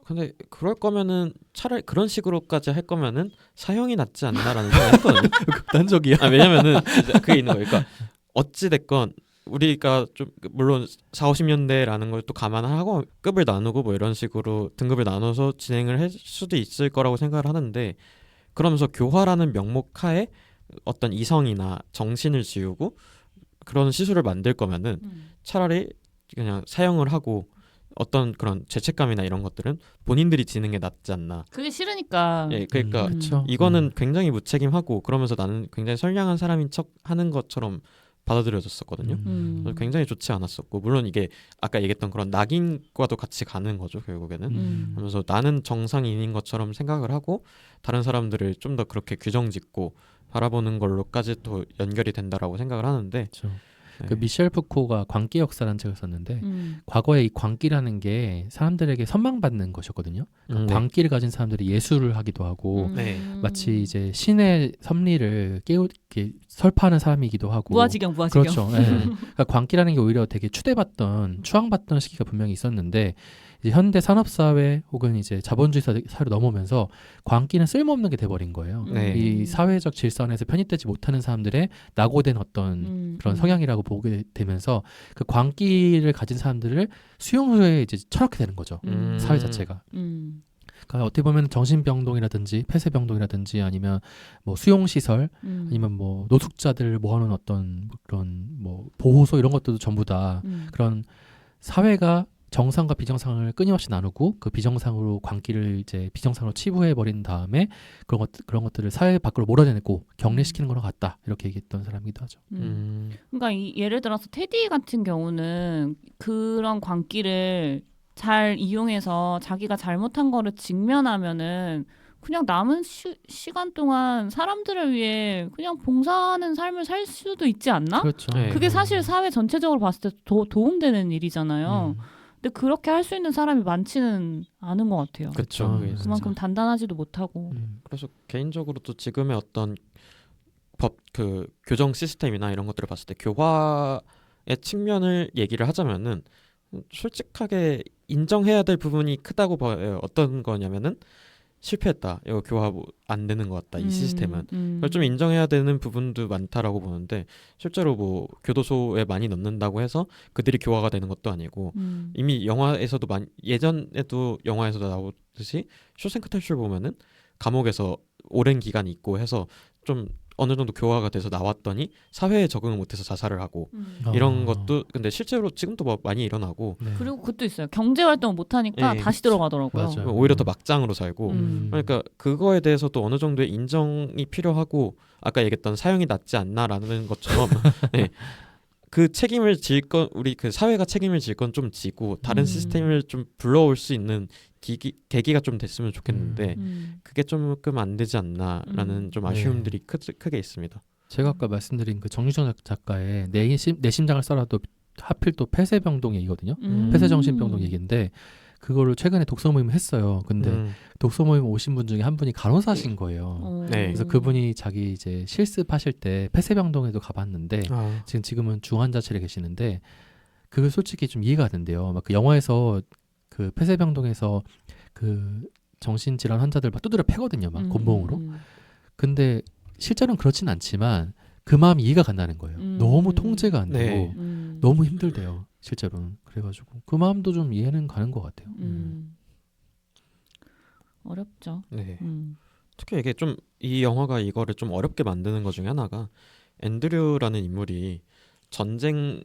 근데 그럴 거면은 차라리 그런 식으로까지 할 거면은 사형이 낫지 않나라는 생각을 했거든요. 극단적이야. 왜냐면은 그게 있는 거예요. 그러니까 어찌 됐건 우리가 좀 물론 4, 50년대라는 걸 또 감안하고 급을 나누고 뭐 이런 식으로 등급을 나눠서 진행을 할 수도 있을 거라고 생각을 하는데 그러면서 교화라는 명목 하에 어떤 이성이나 정신을 지우고 그런 시술을 만들 거면은 차라리 그냥 사형을 하고 어떤 그런 죄책감이나 이런 것들은 본인들이 지는 게 낫지 않나. 그게 싫으니까. 예, 그러니까 그렇죠. 이거는 굉장히 무책임하고 그러면서 나는 굉장히 선량한 사람인 척 하는 것처럼 받아들여졌었거든요. 그래서 굉장히 좋지 않았었고 물론 이게 아까 얘기했던 그런 낙인과도 같이 가는 거죠 결국에는. 그러면서 나는 정상인인 것처럼 생각을 하고 다른 사람들을 좀 더 그렇게 규정짓고 바라보는 걸로까지 또 연결이 된다라고 생각을 하는데 그렇죠. 네. 그 미셸 푸코가 광기 역사라는 책을 썼는데 음. 과거에 이 광기라는 게 사람들에게 선망받는 것이었거든요. 그러니까 네. 광기를 가진 사람들이 예술을 하기도 하고 네. 마치 이제 신의 섭리를 이렇게 설파하는 사람이기도 하고. 무아지경. 그렇죠. 예. 그러니까 광기라는 게 오히려 되게 추대받던 추앙받던 시기가 분명히 있었는데 이제 현대 산업 사회 혹은 이제 자본주의 사회로 넘어오면서 광기는 쓸모없는 게 돼버린 거예요. 네. 이 사회적 질서 안에서 편입되지 못하는 사람들의 낙오된 어떤 그런 성향이라고 보게 되면서 그 광기를 가진 사람들을 수용소에 이제 처넣게 되는 거죠. 사회 자체가. 그러니까 어떻게 보면 정신병동이라든지 폐쇄병동이라든지 아니면 뭐 수용시설 아니면 뭐 노숙자들을 모아놓은 어떤 그런 뭐 보호소 이런 것들도 전부 다 그런 사회가 정상과 비정상을 끊임없이 나누고 그 비정상으로 광기를 이제 비정상으로 치부해 버린 다음에 그런 것들을 사회 밖으로 몰아내고 격리시키는 거랑 같다 이렇게 얘기했던 사람이기도 하죠. 그러니까 예를 들어서 테디 같은 경우는 그런 광기를 잘 이용해서 자기가 잘못한 거를 직면하면은 그냥 남은 시간 동안 사람들을 위해 그냥 봉사하는 삶을 살 수도 있지 않나? 그렇죠. 네. 그게 사실 사회 전체적으로 봤을 때 도움되는 일이잖아요. 근데 그렇게 할 수 있는 사람이 많지는 않은 것 같아요. 그렇죠. 그만큼 단단하지도 못하고. 그래서 개인적으로도 지금의 어떤 법 그 교정 시스템이나 이런 것들을 봤을 때 교화의 측면을 얘기를 하자면은 솔직하게 인정해야 될 부분이 크다고 봐요. 어떤 거냐면은 실패했다. 이거 교화 안 되는 것 같다. 이 시스템은. 그걸 좀 인정해야 되는 부분도 많다라고 보는데 실제로 뭐 교도소에 많이 넣는다고 해서 그들이 교화가 되는 것도 아니고 이미 영화에서도 예전에도 영화에서도 나오듯이 쇼생크 탈출 보면은 감옥에서 오랜 기간 있고 해서 좀 어느 정도 교화가 돼서 나왔더니 사회에 적응을 못해서 자살을 하고 이런 것도 근데 실제로 지금도 뭐 많이 일어나고 네. 그리고 그것도 있어요. 경제 활동을 못 하니까 네, 다시 들어가더라고요. 맞아요. 오히려 더 막장으로 살고 음. 그러니까 그거에 대해서도 어느 정도의 인정이 필요하고 아까 얘기했던 사형이 낫지 않나라는 것처럼 네. 그 책임을 질 건 우리 그 사회가 책임을 질 건 좀 지고 다른 시스템을 좀 불러올 수 있는 계기가 좀 됐으면 좋겠는데 그게 조금 안 되지 않나라는 좀 아쉬움들이 크게 있습니다. 제가 아까 말씀드린 그 정유정 작가의 내 심장을 썰어도 하필 또 폐쇄병동 얘기거든요. 폐쇄정신병동 얘기인데 그거를 최근에 독서 모임 했어요. 근데 독서 모임 오신 분 중에 한 분이 간호사신 거예요. 네. 그래서 그분이 자기 이제 실습하실 때 폐쇄병동에도 가봤는데 지금은 중환자실에 계시는데 그게 솔직히 좀 이해가 안 된대요. 막 그 영화에서 그 폐쇄병동에서 그 정신질환 환자들 막 두드려 패거든요. 막 곤봉으로. 근데 실제로는 그렇진 않지만 그 마음이 이해가 간다는 거예요. 너무 통제가 안 되고 네. 너무 힘들대요. 실제로는. 그래가지고 그 마음도 좀 이해는 가는 것 같아요. 어렵죠. 네. 특히 이게 좀 이 영화가 이거를 좀 어렵게 만드는 것 중에 하나가 앤드류라는 인물이 전쟁을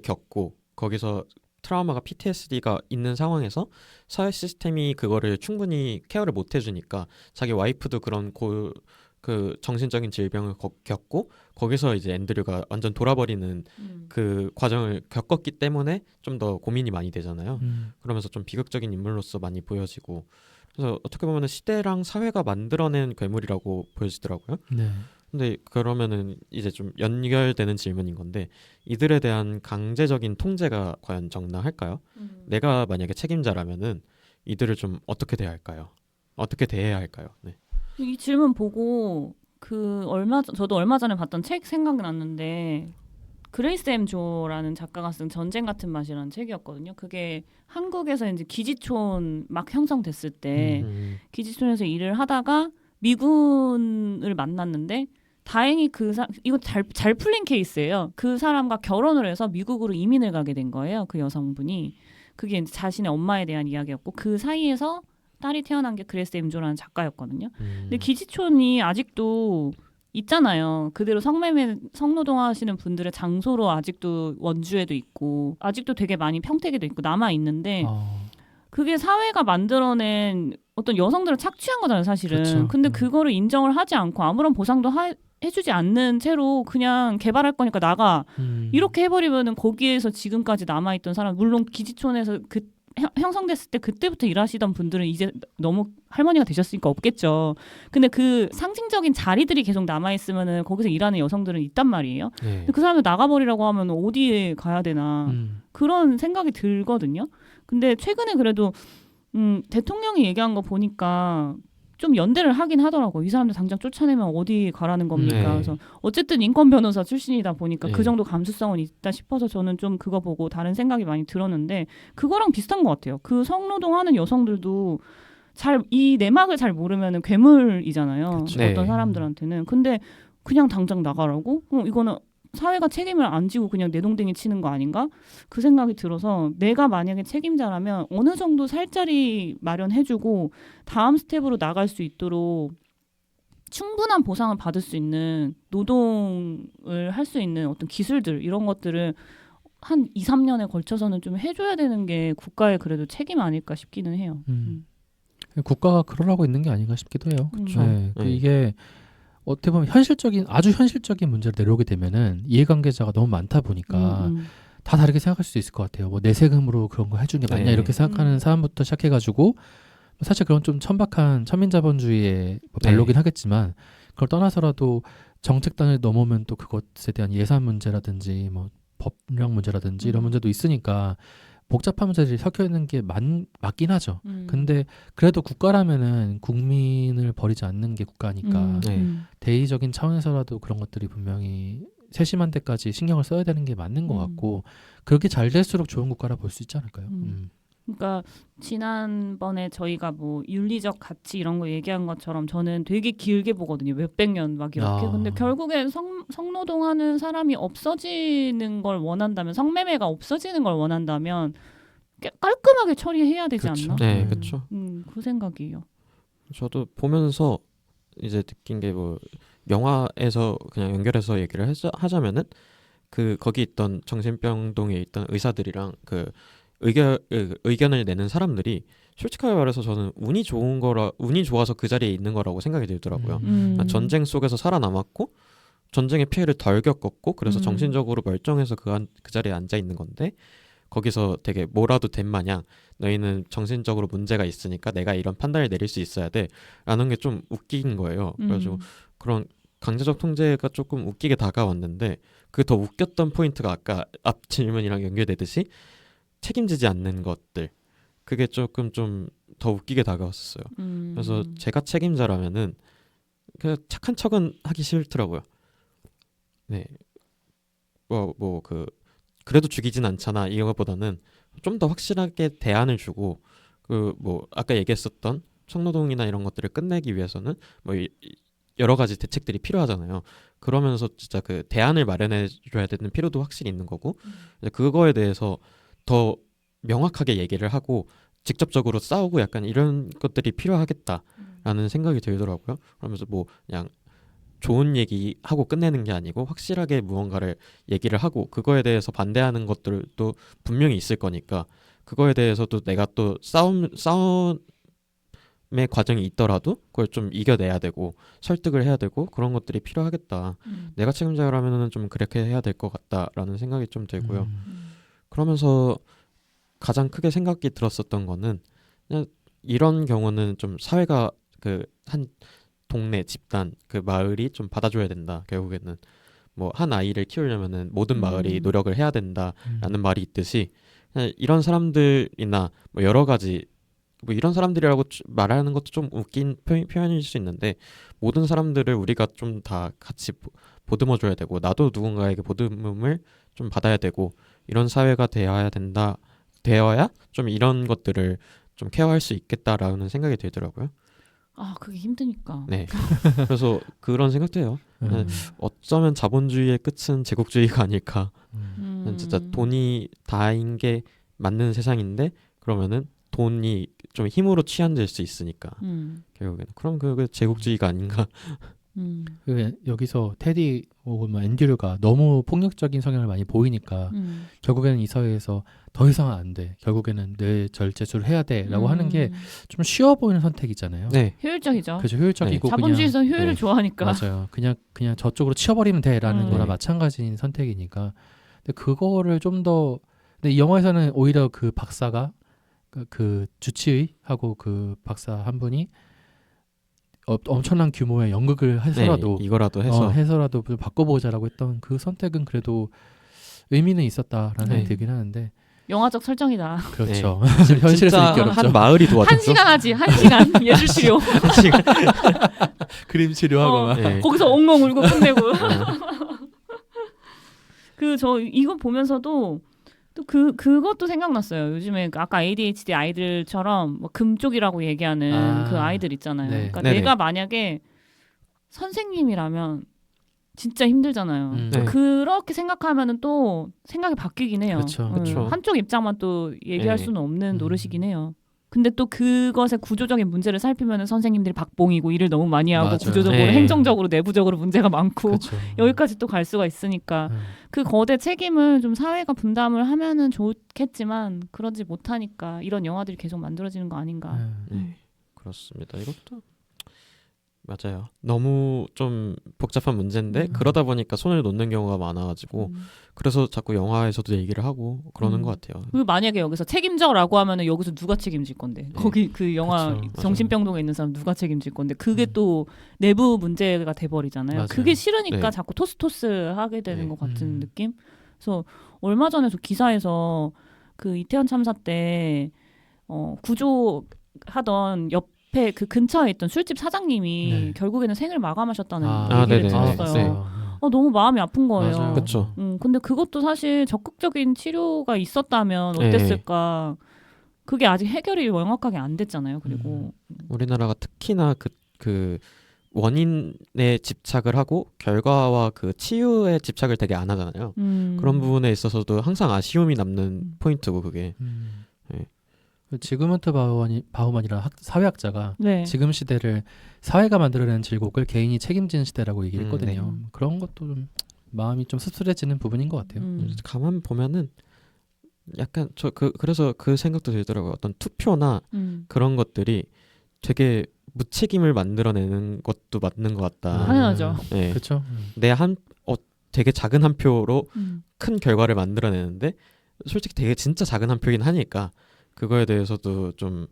겪고 거기서 트라우마가 PTSD가 있는 상황에서 사회 시스템이 그거를 충분히 케어를 못 해주니까 자기 와이프도 그런 그 정신적인 질병을 겪고 거기서 이제 앤드류가 완전 돌아버리는 그 과정을 겪었기 때문에 좀 더 고민이 많이 되잖아요. 그러면서 좀 비극적인 인물로서 많이 보여지고 그래서 어떻게 보면 시대랑 사회가 만들어낸 괴물이라고 보여지더라고요. 네. 근데 그러면은 이제 좀 연결되는 질문인 건데 이들에 대한 강제적인 통제가 과연 적나할까요? 내가 만약에 책임자라면은 이들을 좀 어떻게 대할까요? 어떻게 대해야 할까요? 네. 이 질문 보고 저도 얼마 전에 봤던 책 생각이 났는데 그레이스 M 조라는 작가가 쓴 전쟁 같은 맛이라는 책이었거든요. 그게 한국에서 이제 기지촌 막 형성됐을 때 기지촌에서 일을 하다가 미군을 만났는데 다행히 이거 잘 풀린 케이스예요. 그 사람과 결혼을 해서 미국으로 이민을 가게 된 거예요. 그 여성분이. 그게 이제 자신의 엄마에 대한 이야기였고 그 사이에서 딸이 태어난 게 그레이스 M 조라는 작가였거든요. 근데 기지촌이 아직도 있잖아요. 그대로 성노동 하시는 분들의 장소로 아직도 원주에도 있고 아직도 되게 많이 평택에도 있고 남아 있는데 그게 사회가 만들어낸 어떤 여성들을 착취한 거잖아요, 사실은. 그렇죠. 근데 그거를 인정을 하지 않고 아무런 보상도 해주지 않는 채로 그냥 개발할 거니까 나가 이렇게 해버리면은 거기에서 지금까지 남아있던 사람 물론 기지촌에서 형성됐을 때 그때부터 일하시던 분들은 이제 너무 할머니가 되셨으니까 없겠죠. 근데 그 상징적인 자리들이 계속 남아있으면은 거기서 일하는 여성들은 있단 말이에요. 네. 근데 그 사람들 나가버리라고 하면 어디에 가야 되나 그런 생각이 들거든요. 근데 최근에 그래도 대통령이 얘기한 거 보니까 좀 연대를 하긴 하더라고요. 이 사람들 당장 쫓아내면 어디 가라는 겁니까? 네. 그래서 어쨌든 인권 변호사 출신이다 보니까 네. 그 정도 감수성은 있다 싶어서 저는 좀 그거 보고 다른 생각이 많이 들었는데 그거랑 비슷한 것 같아요. 그 성노동하는 여성들도 이 내막을 잘 모르면은 괴물이잖아요. 그쵸. 어떤 네. 사람들한테는. 근데 그냥 당장 나가라고? 이거는 사회가 책임을 안 지고 그냥 내동댕이 치는 거 아닌가? 그 생각이 들어서 내가 만약에 책임자라면 어느 정도 살자리 마련해주고 다음 스텝으로 나갈 수 있도록 충분한 보상을 받을 수 있는 노동을 할 수 있는 어떤 기술들 이런 것들을 한 2, 3년에 걸쳐서는 좀 해줘야 되는 게 국가의 그래도 책임 아닐까 싶기는 해요. 국가가 그러라고 있는 게 아닌가 싶기도 해요. 그쵸. 네. 네. 이게 어떻게 보면 아주 현실적인 문제를 내려오게 되면은 이해관계자가 너무 많다 보니까 다 다르게 생각할 수 있을 것 같아요. 뭐 내 세금으로 그런 거 해주는 게 맞냐 네. 이렇게 생각하는 사람부터 시작해가지고 사실 그런 좀 천박한 천민자본주의의 반로긴 하겠지만 그걸 떠나서라도 정책단을 넘으면 또 그것에 대한 예산 문제라든지 뭐 법령 문제라든지 이런 문제도 있으니까 복잡한 문제들이 섞여 있는 게 맞긴 하죠. 근데 그래도 국가라면은 국민을 버리지 않는 게 국가니까 네. 대의적인 차원에서라도 그런 것들이 분명히 세심한 데까지 신경을 써야 되는 게 맞는 것 같고 그렇게 잘 될수록 좋은 국가라 볼 수 있지 않을까요? 그러니까 지난번에 저희가 뭐 윤리적 가치 이런 거 얘기한 것처럼 저는 되게 길게 보거든요. 몇백 년 막 이렇게. 근데 결국에 성노동하는 사람이 없어지는 걸 원한다면 성매매가 없어지는 걸 원한다면 깔끔하게 처리해야 되지 그렇죠. 않나? 네, 그렇죠. 그 생각이에요. 저도 보면서 이제 느낀 게 뭐 영화에서 그냥 연결해서 얘기를 하자면은 그 거기 있던 정신병동에 있던 의사들이랑 그 의견을 내는 사람들이 솔직하게 말해서 저는 운이 좋아서 그 자리에 있는 거라고 생각이 들더라고요. 전쟁 속에서 살아남았고 전쟁의 피해를 덜 겪었고 그래서 정신적으로 멀쩡해서 그 자리에 앉아 있는 건데 거기서 되게 뭐라도 된 마냥 너희는 정신적으로 문제가 있으니까 내가 이런 판단을 내릴 수 있어야 돼 라는 게 좀 웃긴 거예요. 그래가지고 그런 강제적 통제가 조금 웃기게 다가왔는데 그 더 웃겼던 포인트가 아까 앞 질문이랑 연결되듯이 책임지지 않는 것들 그게 조금 좀 더 웃기게 다가왔었어요. 그래서 제가 책임자라면은 그냥 착한 척은 하기 싫더라고요. 네, 그래도 죽이진 않잖아 이거보다는 좀 더 확실하게 대안을 주고 그 뭐 아까 얘기했었던 성노동이나 이런 것들을 끝내기 위해서는 뭐 여러 가지 대책들이 필요하잖아요. 그러면서 진짜 그 대안을 마련해 줘야 되는 필요도 확실히 있는 거고 이제 그거에 대해서 더 명확하게 얘기를 하고 직접적으로 싸우고 약간 이런 것들이 필요하겠다라는 생각이 들더라고요. 그러면서 뭐 그냥 좋은 얘기하고 끝내는 게 아니고 확실하게 무언가를 얘기를 하고 그거에 대해서 반대하는 것들도 분명히 있을 거니까 그거에 대해서도 내가 또 싸움의 과정이 있더라도 그걸 좀 이겨내야 되고 설득을 해야 되고 그런 것들이 필요하겠다. 내가 책임자라면은 좀 그렇게 해야 될 것 같다라는 생각이 좀 들고요. 그러면서 가장 크게 생각이 들었었던 거는 그냥 이런 경우는 좀 사회가 그 한 동네 집단 그 마을이 좀 받아줘야 된다. 결국에는 뭐 한 아이를 키우려면은 모든 마을이 노력을 해야 된다라는 말이 있듯이 그냥 이런 사람들이나 뭐 여러 가지 뭐 이런 사람들이라고 말하는 것도 좀 웃긴 표현일 수 있는데 모든 사람들을 우리가 좀 다 같이 보듬어 줘야 되고 나도 누군가에게 보듬음을 좀 받아야 되고 이런 사회가 되어야 좀 이런 것들을 좀 케어할 수 있겠다라는 생각이 들더라고요. 아 그게 힘드니까. 네. 그래서 그런 생각도 해요. 어쩌면 자본주의의 끝은 제국주의가 아닐까. 진짜 돈이 다인 게 맞는 세상인데 그러면은 돈이 좀 힘으로 취한될 수 있으니까 결국에는 그럼 그게 제국주의가 아닌가. 여기서 테디 혹은 뭐 앤드류가 너무 폭력적인 성향을 많이 보이니까 결국에는 이 사회에서 더 이상은 안 돼. 결국에는 뇌 절제술을 해야 돼라고 하는 게 좀 쉬워 보이는 선택이잖아요. 네. 효율적이죠. 그죠. 효율적이고 네. 자본주의에서 효율을 네. 좋아하니까. 맞아요. 그냥 저쪽으로 치워버리면 돼라는 거나 네. 마찬가지인 선택이니까. 근데 그거를 좀 더 근데 이 영화에서는 오히려 그 박사가 그 주치의하고 그 박사 한 분이 엄청난 규모의 연극을 해서라도 네, 이거라도 해서 좀 바꿔보자라고 했던 그 선택은 그래도 의미는 있었다라는 네. 생각이 들긴 하는데 영화적 설정이다. 그렇죠. 진짜 현실에서 있기 어렵죠. 한 마을이 도와줬어. 1시간 하지. 1시간 예술 치료. 그림 치료하고 막. 네. 거기서 엉엉 울고 끝내고. 그 저 이거 보면서도 또 그것도 생각났어요. 요즘에 아까 ADHD 아이들처럼 뭐 금쪽이라고 얘기하는 그 아이들 있잖아요. 네. 그러니까 네네. 내가 만약에 선생님이라면 진짜 힘들잖아요. 네. 그렇게 생각하면은 또 생각이 바뀌긴 해요. 그쵸. 그쵸. 한쪽 입장만 또 얘기할 네. 수는 없는 노릇이긴 해요. 근데 또 그것의 구조적인 문제를 살피면은 선생님들이 박봉이고 일을 너무 많이 하고 맞아요. 구조적으로 네. 행정적으로 내부적으로 문제가 많고 그렇죠. 여기까지 또 갈 수가 있으니까 그 거대 책임을 좀 사회가 분담을 하면은 좋겠지만 그러지 못하니까 이런 영화들이 계속 만들어지는 거 아닌가. 네. 그렇습니다. 이것도 맞아요. 너무 좀 복잡한 문제인데 그러다 보니까 손을 놓는 경우가 많아가지고 그래서 자꾸 영화에서도 얘기를 하고 그러는 것 같아요. 그리고 만약에 여기서 책임져라고 하면은 여기서 누가 책임질 건데 거기 그 영화 그쵸. 정신병동에 있는 사람 누가 책임질 건데 그게 또 내부 문제가 돼버리잖아요. 맞아요. 그게 싫으니까 네. 자꾸 토스토스 하게 되는 네. 것 같은 느낌. 그래서 얼마 전에도 기사에서 그 이태원 참사 때 구조하던 옆에 그 근처에 있던 술집 사장님이 네. 결국에는 생을 마감하셨다는 네네. 얘기를 들었어요. 너무 마음이 아픈 거예요. 맞아요. 그렇죠. 근데 그것도 사실 적극적인 치료가 있었다면 어땠을까. 그게 아직 해결이 명확하게 안 됐잖아요. 그리고 우리나라가 특히나 그 원인에 집착을 하고 결과와 그 치유에 집착을 되게 안 하잖아요. 그런 부분에 있어서도 항상 아쉬움이 남는 포인트고 그게. 네. 지그문트 바우만이라는 사회학자가 네. 지금 시대를 사회가 만들어낸 질곡을 개인이 책임지는 시대라고 얘기를 했거든요. 네. 그런 것도 좀 마음이 좀 씁쓸해지는 부분인 것 같아요. 가만 보면은 약간 그래서 그 생각도 들더라고요. 어떤 투표나 그런 것들이 되게 무책임을 만들어내는 것도 맞는 것 같다. 당연하죠. 네. 그렇죠. 되게 작은 한 표로 큰 결과를 만들어내는데 솔직히 되게 진짜 작은 한 표긴 하니까 그거에 대해서도 좀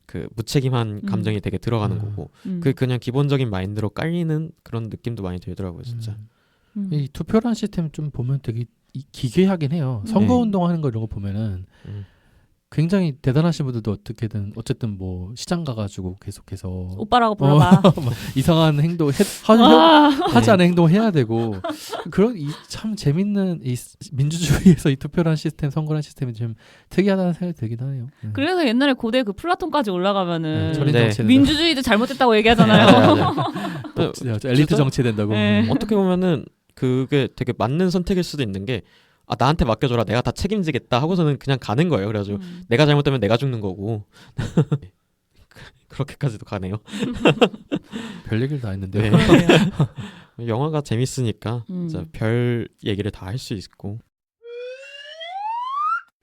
그 무책임한 감정이 되게 들어가는 거고 그 그냥 기본적인 마인드로 깔리는 그런 느낌도 많이 들더라고요, 진짜. 이 투표라는 시스템 좀 보면 되게 기괴하긴 해요. 선거운동 하는 거 이런 거 보면은 굉장히 대단하신 분들도 어쨌든 뭐 시장 가가지고 계속해서 오빠라고 불러봐. 막 이상한 행동 하지 않은 행동 해야 되고 그런 참 재밌는 이 민주주의에서 이 투표란 시스템, 선거란 시스템이 좀 특이하다는 생각이 들긴 하네요. 네. 그래서 옛날에 고대 그 플라톤까지 올라가면은 전인 네. 정치 민주주의도 잘못됐다고 얘기하잖아요. 엘리트 정치 된다고. 네. 어떻게 보면은 그게 되게 맞는 선택일 수도 있는 게 나한테 맡겨줘라, 내가 다 책임지겠다 하고서는 그냥 가는 거예요. 그래가지고 내가 잘못되면 내가 죽는 거고 그렇게까지도 가네요. 별 얘기를 다 했는데요. 네. 영화가 재밌으니까 진짜 별 얘기를 다 할 수 있고.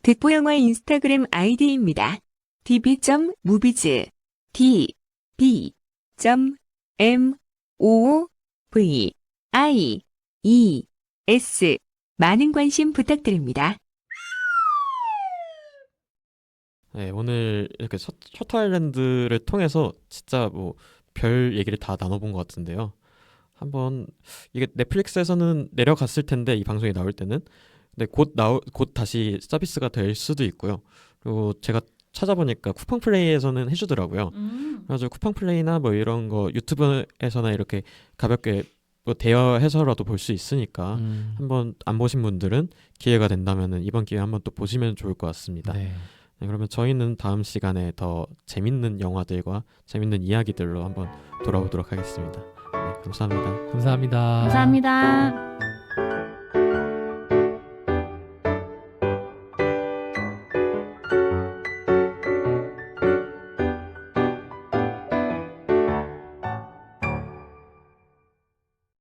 득보영화 인스타그램 아이디입니다. db.movies db.movies 많은 관심 부탁드립니다. 네, 오늘 이렇게 셔터 아일랜드를 통해서 진짜 뭐 별 얘기를 다 나눠본 것 같은데요. 한번 이게 넷플릭스에서는 내려갔을 텐데 이 방송이 나올 때는 근데 곧 다시 서비스가 될 수도 있고요. 그리고 제가 찾아보니까 쿠팡 플레이에서는 해주더라고요. 그래가지고 쿠팡 플레이나 뭐 이런 거 유튜브에서나 이렇게 가볍게 뭐 대여해서라도 볼 수 있으니까 한번 안 보신 분들은 기회가 된다면은 이번 기회에 한번 또 보시면 좋을 것 같습니다. 네. 네, 그러면 저희는 다음 시간에 더 재밌는 영화들과 재밌는 이야기들로 한번 돌아오도록 하겠습니다. 네, 감사합니다. 감사합니다. 감사합니다.